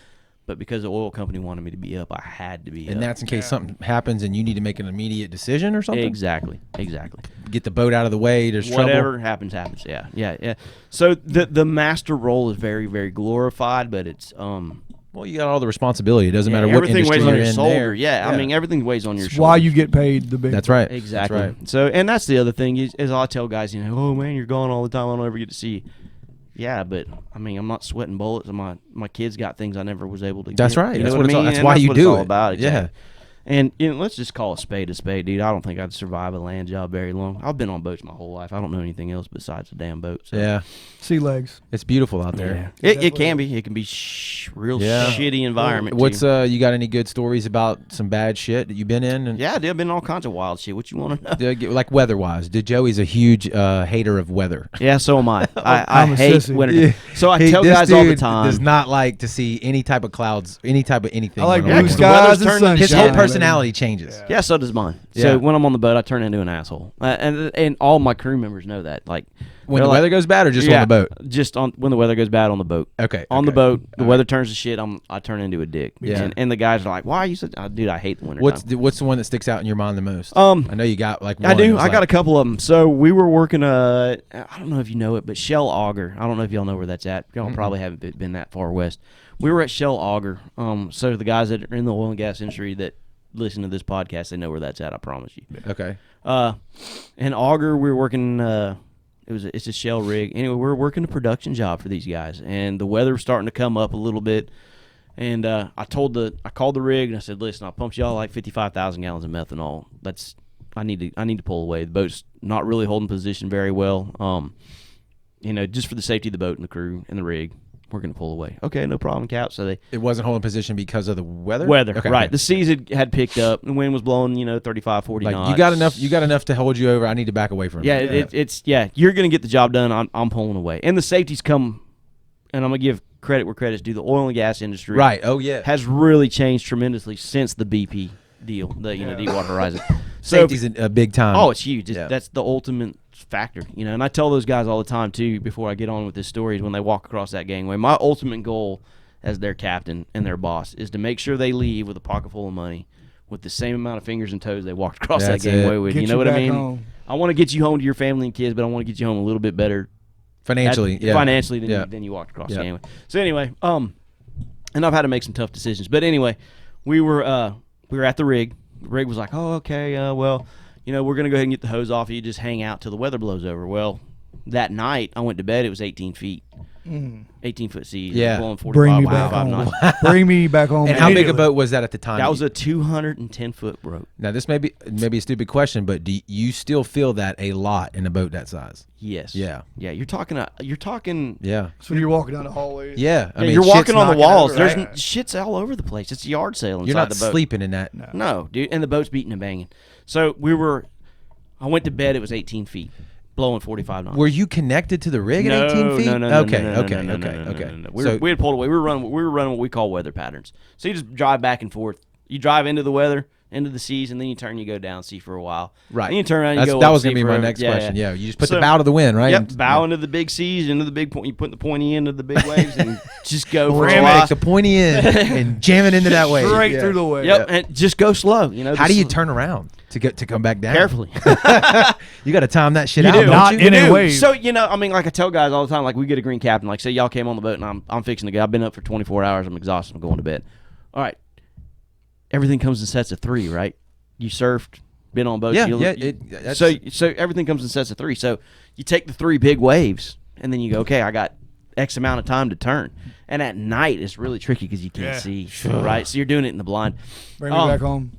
But because the oil company wanted me to be up, I had to be up. And that's in case something happens and you need to make an immediate decision or something. Exactly. Get the boat out of the way. There's Whatever trouble. happens. Yeah. So the master role is very, very glorified, but it's Well, you got all the responsibility. It doesn't matter what everything industry weighs on you're your in shoulder. there. Yeah, I mean everything weighs on your It's shoulder. why you get paid the big. That's right. Exactly. That's right. So, and that's the other thing is I tell guys, oh man, you're gone all the time. I don't ever get to see you. Yeah, but I mean, I'm not sweating bullets. My kids got things I never was able to get. That's right. You know That's what what it's I all- mean? that's And why you what do it's all it. about. Yeah. Exactly. And let's just call a spade, dude. I don't think I'd survive a land job very long. I've been on boats my whole life. I don't know anything else besides a damn boat. So. Yeah. Sea legs. It's beautiful out there. Yeah. It Definitely can be. It can be real Yeah. shitty environment. What's too. you got any good stories about some bad shit that you've been in? And Yeah, dude, I've been in all kinds of wild shit. What you want to know? like weather wise, did Joey's a huge hater of weather? Yeah, so am I. I I'm a hate sissy. winter. Yeah. So I Hey, tell this guys all the dude time. does not like to see any type of clouds, any type of anything. I like going on. blue the weather's skies and turning- sunshine. His whole baby. personality changes. Yeah, so does mine. Yeah. So when I'm on the boat, I turn into an asshole, and all my crew members know that. Like When they're the like- weather goes bad, or just yeah, on the boat? just on when the weather goes bad on the boat. Okay. On the okay. boat, the All weather turns to shit. I turn into a dick. Yeah. and the guys are like, "Why are you such?" Dude, I hate the winter. What's the one that sticks out in your mind the most? I know you got like one. I do. that was I got a like- couple of them. So we were working I don't know if you know it, but Shell Auger. I don't know if y'all know where that's at. Y'all probably haven't been that far west. We were at Shell Auger. So the guys that are in the oil and gas industry that listen to this podcast, they know where that's at. I promise you. Okay. And Auger, we were working. It's a Shell rig. Anyway, we were working a production job for these guys, and the weather was starting to come up a little bit. And I called the rig and I said, "Listen, I pumped y'all like 55,000 gallons of methanol. I need to pull away. The boat's not really holding position very well. Just for the safety of the boat and the crew and the rig, we're gonna pull away." Okay, no problem, Cap. So It wasn't holding position because of the weather. weather, Okay, right? okay. The seas had picked up. The wind was blowing, 35, 40 Like knots. you got enough to hold you over. I need to back away from Yeah, it. you're gonna get the job done. I'm pulling away, and the safety's come. And I'm gonna give credit where credit's due. The oil and gas industry, Right. Oh yeah. has really changed tremendously since the BP deal, Deepwater Horizon. So, Safety's a big time. oh, it's huge. Yeah. That's the ultimate factor, And I tell those guys all the time too. Before I get on with this story, is when they walk across that gangway. My ultimate goal as their captain and their boss is to make sure they leave with a pocket full of money, with the same amount of fingers and toes they walked across That's that gangway it. with. Get You know you what I back mean? home. I want to get you home to your family and kids, but I want to get you home a little bit better Financially, financially than, Yeah. than you walked across Yeah. the gangway. So anyway, and I've had to make some tough decisions. But anyway, we were at the rig. The rig was like, oh, okay, well, we're gonna go ahead and get the hose off. You just hang out till the weather blows over. Well, that night I went to bed. It was 18 feet. 18-foot seas. Yeah. Blowing 45, Bring me back 45 home. knots. Bring me back home. And how big a immediately. boat was that at the time? That was a 210-foot boat. Now this may be a stupid question, but do you still feel that a lot in a boat that size? Yes. Yeah. Yeah. You're talking. Yeah. So you're walking down the hallways. Yeah. I Yeah, mean, you're shit's walking on the knocking walls. over, There's right? shit's all over the place. It's a yard sale inside You're not the boat. sleeping in that. No, dude. And the boat's beating and banging. So I went to bed. It was 18 feet, blowing 45 knots. Were you connected to the rig at 18 feet? No. Okay. We had pulled away. We were running what we call weather patterns. So you just drive back and forth. You drive into the weather, into the seas, and then you turn, you go down, see for a while. Right. Then you turn around, and you go That up, was see going to be for my a- next question. Yeah. You just put So- the bow to the wind, right? Yep, bow into the big seas, into the big point. You put the pointy end of the big waves, and just go for a Ram while. it, the pointy end and jam it into that wave. Straight Yeah. through the wave. Yep, and just go slow. How do you turn around to come back down? carefully? You got to time that shit You out. do. don't Not you? in a wave. So I mean, like I tell guys all the time, like we get a green captain. Like say y'all came on the boat, and I'm fixing to go. I've been up for 24 hours. I'm exhausted. I'm going to bed. All right, everything comes in sets of 3, right? You surfed, been on boats. So everything comes in sets of 3. So you take the 3 big waves, and then you go, okay, I got X amount of time to turn. And at night, it's really tricky because you can't see, right? So you're doing it in the blind. Bring me back home.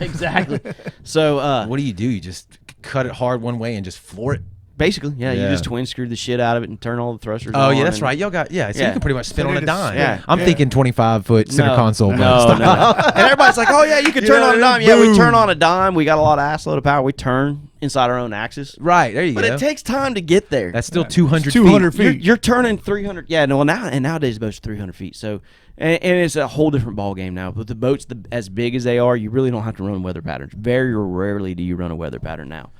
Exactly. So What do? You just cut it hard one way and just floor it? basically, you Yeah. just twin screw the shit out of it and turn all the thrusters Oh, on. yeah, that's and- right. Y'all got, so you Yeah. can pretty much spin So on they a just- dime. yeah. I'm Yeah. thinking 25-foot center console. No. And everybody's like, "Oh yeah, you can turn Yeah, on a dime." Yeah, we boom. turn on a dime. We got a lot of ass load of power. We turn inside our own axis, Right, there you but go. it takes time to get there. That's still 200 200 feet. feet. You're turning 300. Yeah, no. Nowadays the boats are 300 feet. So, and it's a whole different ball game now. With the boats as big as they are, you really don't have to run weather patterns. Very rarely do you run a weather pattern now.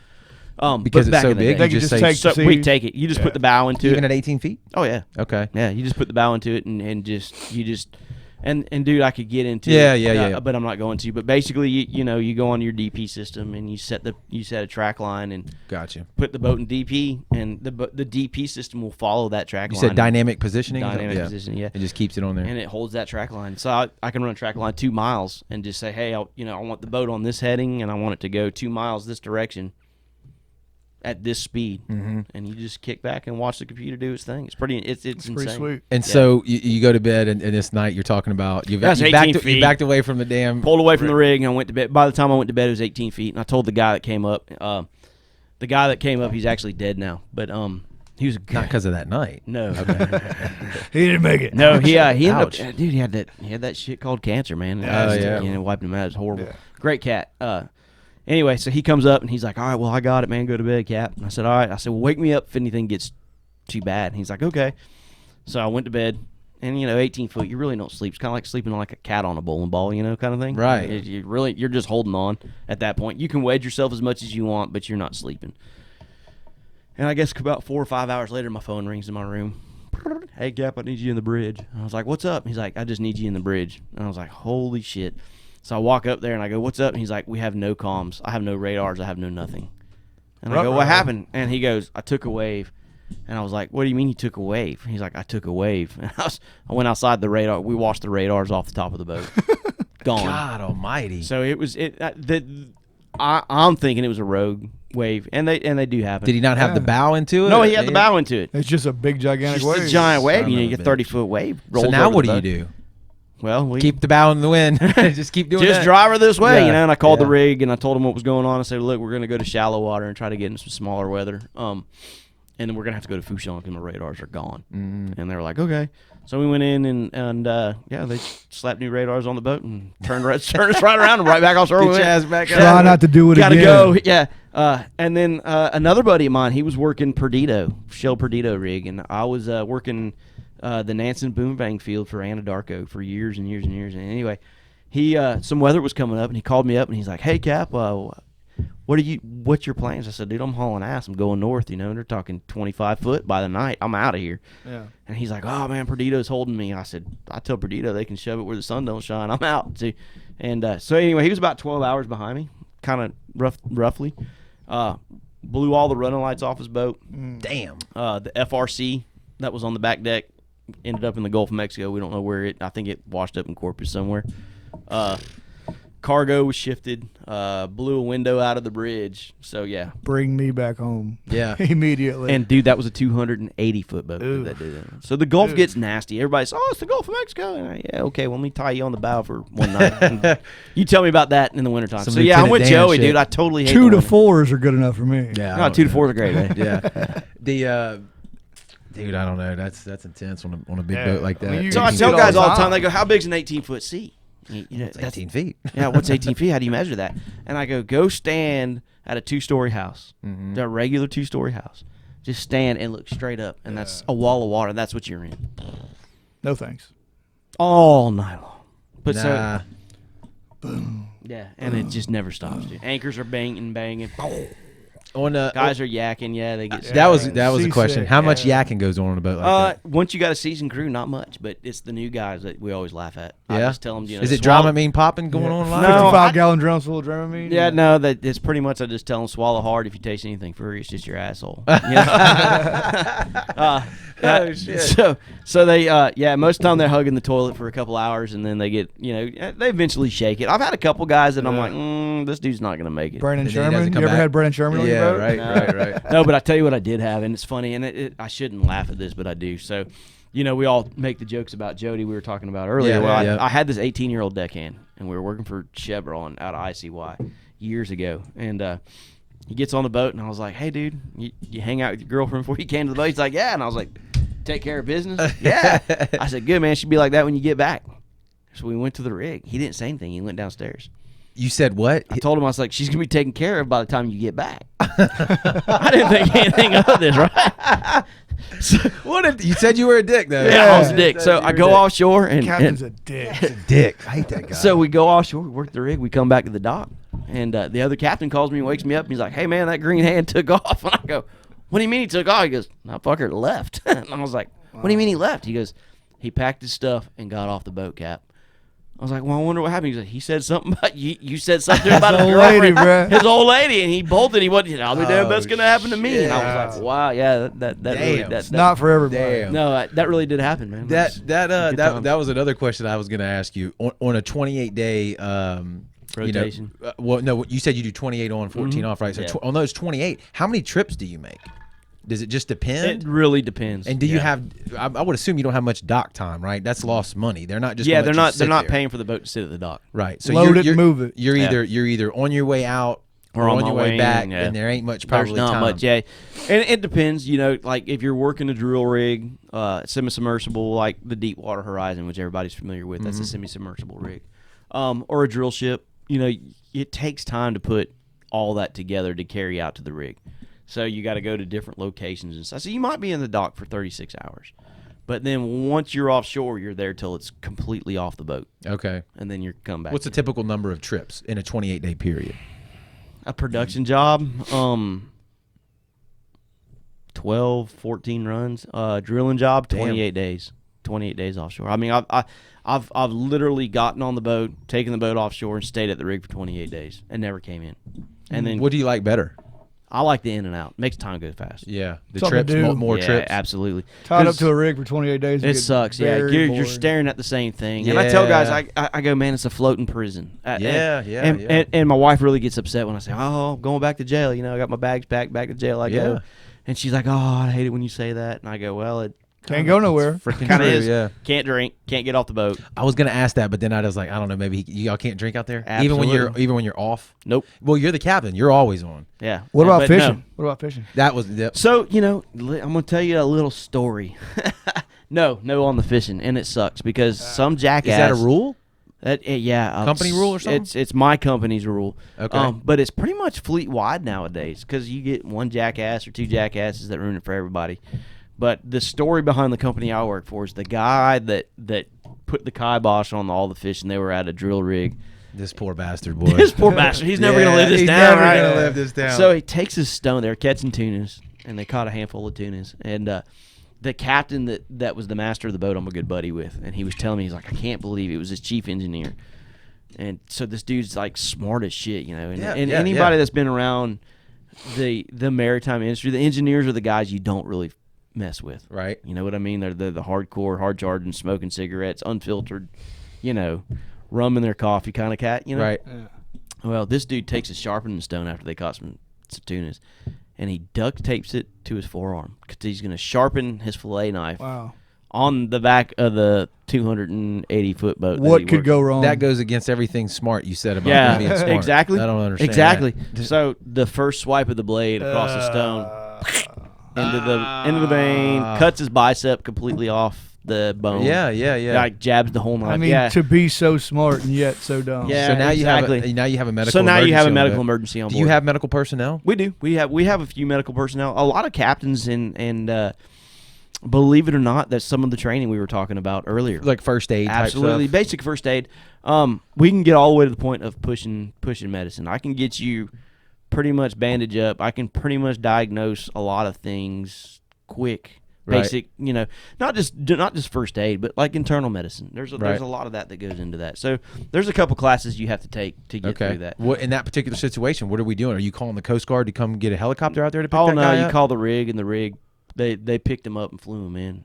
Because but it's back so in the big, day- They you can just just say, take so the we seas. take it. You just Yeah. put the bow into even it. at 18 feet? Oh yeah. Okay. Yeah, you just put the bow into it and dude, I could get into Yeah, it. yeah. But I'm not going to. But basically, you go on your DP system and you set a track line and Gotcha. put the boat in DP, and the DP system will follow that track You line. said dynamic positioning? Dynamic Yeah. positioning, yeah. It just keeps it on there. And it holds that track line. So I can run a track line 2 miles and just say, hey, I want the boat on this heading and I want it to go 2 miles this direction at this speed. Mm-hmm. And you just kick back and watch the computer do its thing. It's pretty insane. Pretty sweet. And Yeah. so you go to bed, and this night you're talking about you That's 18 backed feet. away from the damn. Pulled away from the rig and I went to bed. By the time I went to bed, it was 18 feet. And I told the guy that came up, he's actually dead now. But he was Not because of that night. no, He didn't make it. no. He ended up, Ouch. dude. He had that shit called cancer, man. Oh, yeah. Wiped him out. It's horrible. Yeah. Great cat. Anyway, so he comes up and he's like, all right, well, I got it, man. Go to bed, Cap. And I said, all right. I said, well, wake me up if anything gets too bad. And he's like, okay. So I went to bed. And 18 foot, you really don't sleep. It's kind of like sleeping like a cat on a bowling ball, kind of thing. Right. You're just holding on at that point. You can wedge yourself as much as you want, but you're not sleeping. And I guess about 4 or 5 hours later, my phone rings in my room. Hey, Cap, I need you in the bridge. And I was like, what's up? He's like, I just need you in the bridge. And I was like, holy shit. So I walk up there and I go, what's up? And he's like, we have no comms. I have no radars. I have no nothing. And I go, what happened? And he goes, I took a wave. And I was like, what do you mean you took a wave? He's like, I took a wave. And I went outside the radar. We washed the radars off the top of the boat. Gone. God Almighty. So I'm thinking it was a rogue wave, and they do happen. Did he not have the bow into it? No, he had the bow into it. It's just a big, gigantic Just wave. a giant wave. Son You of a get bitch. 30-foot wave. So rolls now over what the do you boat. do? Well, we Keep the bow in the wind. Just keep doing just that. drive her this way, Yeah. And I called the Yeah. rig and I told them what was going on. I said, look, we're going to go to shallow water and try to get in some smaller weather. And then we're going to have to go to Fouchon because my radars are gone. Mm-hmm. And they were like, okay. So we went in and they slapped new radars on the boat and turned us right around and right back off. Get your ass back Try up. not to do it Gotta again. go, yeah. And then another buddy of mine, he was working Shell Perdido rig, and I was working the Nansen Boomerang field for Anadarko for years and years and years. And anyway, he some weather was coming up, and he called me up, and he's like, "Hey Cap, what's your plans?" I said, "Dude, I'm hauling ass. I'm going north. They're talking 25 foot by the night. I'm out of here." Yeah. And he's like, "Oh man, Perdido's holding me." I said, "I tell Perdido they can shove it where the sun don't shine. I'm out." See? And so anyway, he was about 12 hours behind me, kind of roughly. blew all the running lights off his boat. Damn. The FRC that was on the back deck ended up in the Gulf of Mexico. We don't know where I think it washed up in Corpus somewhere. Cargo was shifted. Blew a window out of the bridge. So, yeah. Bring me back home. Yeah. Immediately. And, dude, that was a 280-foot boat that did that. So the Gulf gets nasty. Everybody's, it's the Gulf of Mexico. And yeah, okay, well, let me tie you on the bow for one night. You tell me about that in the wintertime. Some So, yeah, I'm with Lieutenant Dan Joey, shit. dude. I totally hate 2 to winter. 4s are good enough for me. Yeah. No, 2 to 4 is great, man. Yeah. Dude, I don't know. That's intense on a big boat like that. I mean, you So I see tell it guys all the all the time, time. they go, how big's an 18-foot sea? It's 18 feet. Yeah, what's 18 feet? How do you measure that? And I go stand at a 2-story house, a regular 2-story house. Just stand and look straight up, and that's a wall of water. That's what you're in. No thanks. All night long. But Nah. yeah, and it just never stops, dude. Anchors are banging. On Guys are yakking. Yeah, they get that was a question. Seasick, How much yakking goes on a boat like that? Once you got a seasoned crew, not much, but it's the new guys that we always laugh at. I Yeah? just tell them, Is it Dramamine popping going on live? No. 55-gallon drums full of Dramamine. Yeah, no, that it's pretty much I just tell them swallow hard. If you taste anything furry, it's just your asshole. Yeah. Oh, shit. So they most of the time they're hugging the toilet for a couple hours and then they get they eventually shake it. I've had a couple guys that I'm like, this dude's not gonna make it. Brandon And then he doesn't Sherman. come You ever back. had Brandon Sherman on your Yeah, boat? right. No, but I tell you what I did have, and it's funny, and I shouldn't laugh at this, but I do. So, we all make the jokes about Jody we were talking about earlier. Yeah, well, yeah. I had this 18-year-old deckhand, and we were working for Chevron out of ICY years ago, and he gets on the boat, and I was like, hey, dude, you hang out with your girlfriend before you came to the boat? He's like, yeah, and I was like, take care of business? Yeah. I said, good, man, she'll be like that when you get back. So we went to the rig. He didn't say anything. He went downstairs. You said what? I told him, I was like, she's going to be taken care of by the time you get back. I didn't think anything of this, right? So, You said you were a dick, though. yeah, I was a dick. So I go offshore and Captain's a dick. Dick. I hate that guy. so we go offshore, we work the rig, we come back to the dock, and the other captain calls me and wakes me up, and he's like, hey, man, that green hand took off. And I go, what do you mean he took off? He goes, that fucker left. And I was like, what do you mean he left? He goes, he packed his stuff and got off the boat, Cap. I was like, well, I wonder what happened. He said, he said something about you. You said something about his old lady, girlfriend, bruh. his old lady, and he bolted. He wasn't. I'll be damned. That's gonna happen to me. shit. And I was like, wow, yeah, that really, Damn. that Not for everybody. Damn. no, that really did happen, man. That was another question I was going to ask you on a 28-day Rotation. well, no, you said you do 28 on, 14 off, right? So Yeah. on those 28, how many trips do you make? Does it just depend? It really depends. And do you have? I would assume you don't have much dock time, right? That's lost money. They're not just. Yeah, gonna they're let you not. sit They're not there. paying for the boat to sit at the dock. Right. So Load you're, it, move it. You're Yeah. you're either on your way out or on your way in, back, yeah. and there ain't much There's probably not time. much. Yeah, and it depends. Like if you're working a drill rig, semi-submersible, like the Deepwater Horizon, which everybody's familiar with. That's a semi-submersible rig, or a drill ship. It takes time to put all that together to carry out to the rig. So you got to go to different locations and stuff. So you might be in the dock for 36 hours. But then once you're offshore, you're there till it's completely off the boat. Okay. And then you come back. What's the typical number of trips in a 28-day period? A production job? 12, 14 runs. Drilling job, 28 days. 28 days offshore. I mean, I've literally gotten on the boat, taken the boat offshore, and stayed at the rig for 28 days and never came in. And then What do you like better? I like the in and out. Makes time go fast. Yeah, the Something to trips, do. more Yeah, trips. absolutely. Tied up 'Cause to a rig for 28 days. it sucks. Yeah, very you're bored. staring at the same thing. And I tell guys, Yeah. I go, man, it's a floating prison. And my wife really gets upset when I say, oh, I'm going back to jail. I got my bags packed, back to jail. I go, and she's like, oh, I hate it when you say that. And I go, well, it Can't go nowhere. Freaking kind of true, is. yeah. Can't drink, can't get off the boat. I was gonna ask that, but then I was like, I don't know, maybe y'all can't drink out there, even when you're off. Nope. Well, you're the captain. You're always on. Yeah. What about But fishing? no. What about fishing? That was So, I'm going to tell you a little story. No on the fishing, and it sucks because some jackass. Is that a rule? Yeah. Company rule or something? It's my company's rule. Okay. But it's pretty much fleet wide nowadays because you get one jackass or two jackasses that ruin it for everybody. But the story behind the company I work for is the guy that put the kibosh on all the fishing. They were at a drill rig. This poor bastard boy. This poor bastard. He's never going to live this he's down. never right? gonna live this down. So he takes his stone. They're catching tunas, and they caught a handful of tunas. And the captain that was the master of the boat I'm a good buddy with, and he was telling me, he's like, I can't believe it was his chief engineer. And so this dude's like smart as shit, And anybody that's been around the maritime industry, the engineers are the guys you don't really mess with. Right. You know what I mean? They're the hardcore, hard charging, smoking cigarettes, unfiltered, rum in their coffee kind of cat. Right. Yeah. Well, this dude takes a sharpening stone after they caught some tunas, and he duct tapes it to his forearm because he's going to sharpen his fillet knife on the back of the 280-foot boat. What could go wrong? That goes against everything smart you said about being smart. Exactly. I don't understand. Exactly. that. So the first swipe of the blade across the stone into the vein, cuts his bicep completely off the bone. Yeah. Like jabs the whole knife. I mean, to be so smart and yet so dumb. Yeah. So now exactly. you have a medical. So now you have a emergency medical on board. emergency on board. Do you have medical personnel? We do. We have a few medical personnel. A lot of captains and believe it or not, that's some of the training we were talking about earlier. Like first aid. Absolutely, type stuff? basic first aid. We can get all the way to the point of pushing medicine. I can get you pretty much bandage up. I can pretty much diagnose a lot of things quick. Basic, not just first aid, but like internal medicine. There's a lot of that goes into that. So there's a couple classes you have to take to get through that. What in that particular situation? What are we doing? Are you calling the Coast Guard to come get a helicopter out there to pick Oh that no, guy you up? call the rig, and the rig they picked him up and flew him in.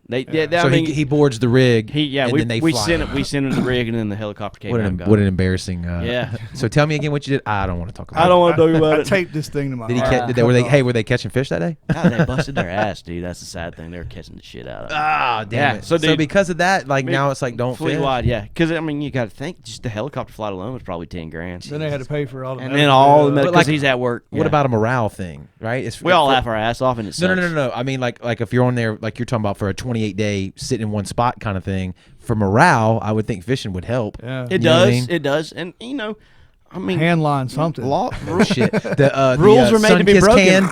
So he boards the rig. we then they fly sent him. him to the rig, and then the helicopter came. What an embarrassing. Yeah. So tell me again what you did. I don't want to talk about. I don't want to talk about I it. taped this thing to my Did he? arm. Were they catching fish that day? God, they busted their ass, dude. That's the sad thing. They were catching the shit out of it. Ah, damn Yeah, it. so, dude, because of that, now it's like don't fleet fish. wide, yeah. Because you got to think, just the helicopter flight alone was probably $10,000. Then they had to pay for all the And then all the medical, But, like, because he's at work. What about a morale thing? Right? We all laugh our ass off, and it sucks. No. I mean, like if you're on there, like you're talking about for a 28-day sit in one spot kind of thing. For morale, I would think fishing would help. Yeah. It You know what I does. mean? It does. And I mean, hand line something. Shit. The rules were made to be Sunkist broken.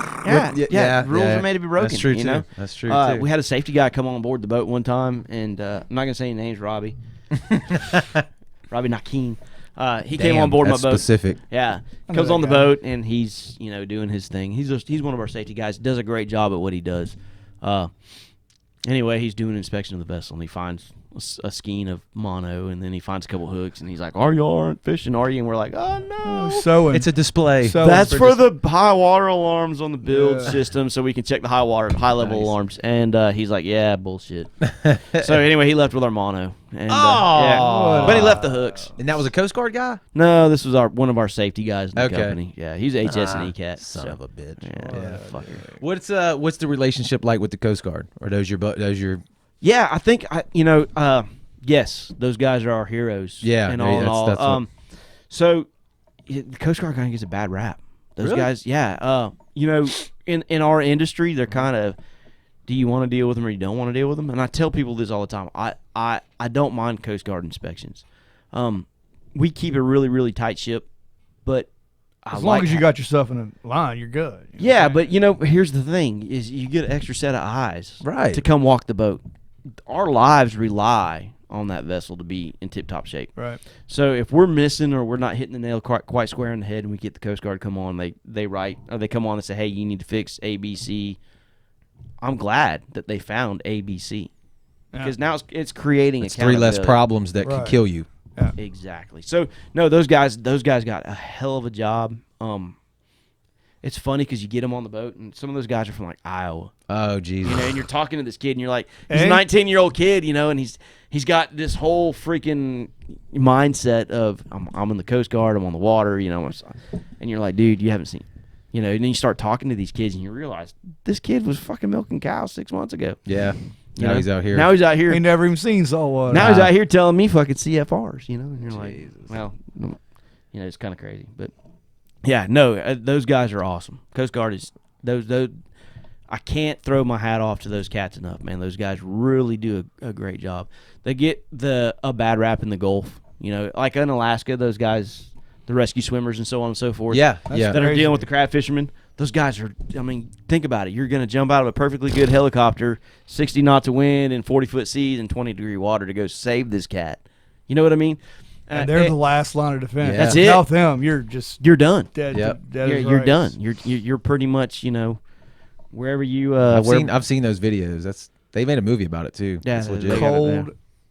can. Yeah. Rules are made to be broken. That's true too. That's true too. We had a safety guy come on board the boat one time, and I'm not gonna say any names. Robbie Nakeen. He came on board my boat. Specific. Yeah, I know comes that on the guy. boat, and he's doing his thing. He's one of our safety guys. Does a great job at what he does. Anyway, he's doing an inspection of the vessel, and he finds a skein of mono, and then he finds a couple hooks, and he's like, "You aren't fishing, are you?" And we're like, "Oh no." Sewing. It's a display. So- That's for the high water alarms on the build Yeah. system, so we can check the high level Nice. alarms. And he's like, "Yeah, bullshit." So anyway, he left with our mono. And, Oh. but he left the hooks. And that was a Coast Guard guy? No, this was one of our safety guys in the Okay. company. Yeah, he's HS&E cat. Son of a bitch. Yeah, fucker. What's the relationship like with the Coast Guard? Or those your Yeah, I think yes, those guys are our heroes. Yeah, and yeah, all in all. that's what- So the Coast Guard kind of gets a bad rap. Those Really? guys, yeah. In our industry, they're kind of, do you want to deal with them or you don't want to deal with them? And I tell people this all the time. I don't mind Coast Guard inspections. We keep a really, really tight ship, but as long as you got yourself in a line, you're good. Yeah, but here's the thing: is you get an extra set of eyes, Right. to come walk the boat. Our lives rely on that vessel to be in tip-top shape. Right. So if we're missing or we're not hitting the nail quite square in the head, and we get the Coast Guard come on, they write or they come on and say, "Hey, you need to fix ABC." I'm glad that they found ABC because now it's creating It's 3 less accountability. problems that could Right. kill you. Exactly. So no, those guys got a hell of a job. It's funny because you get them on the boat, and some of those guys are from like Iowa. Oh Jesus. And you're talking to this kid, and you're like, he's Hey. a 19-year-old kid, and he's got this whole freaking mindset of I'm in the Coast Guard, I'm on the water, and you're like, dude, you haven't seen, and then you start talking to these kids, and you realize this kid was fucking milking cows 6 months ago. Yeah. You Now know? he's out here. Now he's out here. He never even seen saltwater. Now he's out here telling me fucking CFRs, and you're like, Jesus. well, it's kind of crazy, but yeah, no, those guys are awesome. Coast Guard is those. I can't throw my hat off to those cats enough, man. Those guys really do a great job. They get a bad rap in the Gulf, like in Alaska. Those guys, the rescue swimmers and so on and so forth. Yeah. That's Yeah. that are crazy. dealing with the crab fishermen. Those guys are. I mean, think about it. You're going to jump out of a perfectly good helicopter, 60 knots of wind and 40-foot seas and 20-degree water to go save this cat. You know what I mean? And they're the last line of defense. Yeah. That's it. Without them, you're just You're done. dead. Yep. dead as You're rice. done. You're pretty much wherever you. I've seen those videos. They made a movie about it too. Yeah, It's they legit. got it Cold, there.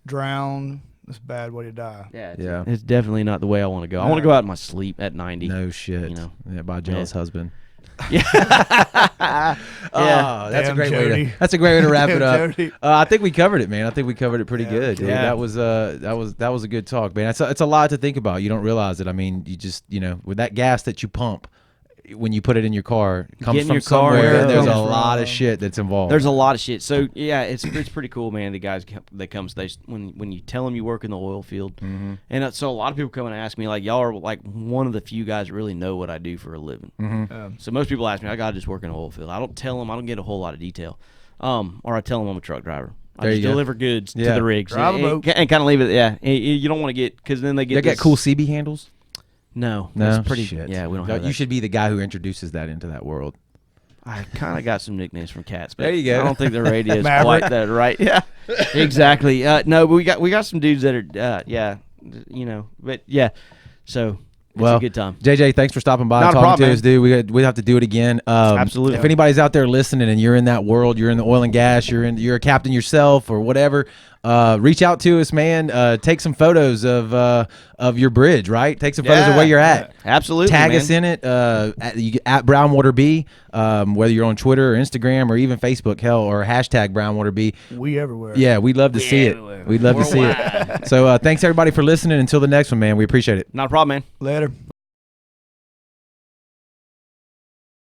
drown. That's a bad way to die. Yeah, Yeah. It's definitely not the way I want to go. I want to go out in my sleep at 90. No shit. You know. Yeah, by a jealous husband. Yeah. That's a Damn great way Jody. to. That's a great way to wrap it Damn up. Jody. I think we covered it, man. I think we covered it pretty good. Dude. Yeah. That was a good talk, man. It's a lot to think about. You don't realize it. I mean, you just with that gas that you pump when you put it in your car it comes Get in from your car, somewhere. yeah. And there's a Comes lot from- of shit that's involved. There's a lot of shit. So yeah, it's pretty cool, man. The guys that comes when you tell them you work in the oil field, and so a lot of people come and ask me like, y'all are like one of the few guys that really know what I do for a living. So most people ask me, I gotta just work in an oil field. I don't tell them. I don't get a whole lot of detail, or I tell them I'm a truck driver. I There just you go. deliver goods to Yeah. the rigs Drive a and boat. kind of leave it. Yeah, you don't want to get because then they They get got this- cool CB handles. No, No, it's pretty. shit. Yeah, we don't No, have you that. should be the guy who introduces that into that world. I kind of got some nicknames from cats, but There you go. I don't think the radio is Maverick. quite that right. Yeah, exactly. No, but we got some dudes that are, but yeah. So it's a good time. JJ, thanks for stopping by Not and a talking problem, to us, dude. We have to do it again. Absolutely. If anybody's out there listening and you're in that world, you're in the oil and gas, you're a captain yourself or whatever, reach out to us, man. Take some photos of your bridge, right? Take some photos of where you're at. Absolutely. Tag man. us in it at Brownwater B, whether you're on Twitter or Instagram or even Facebook, hell, or hashtag Brownwater B. We everywhere. Yeah, we'd love to see it. We'd love to see it. So thanks everybody for listening. Until the next one, man. We appreciate it. Not a problem, man. Later.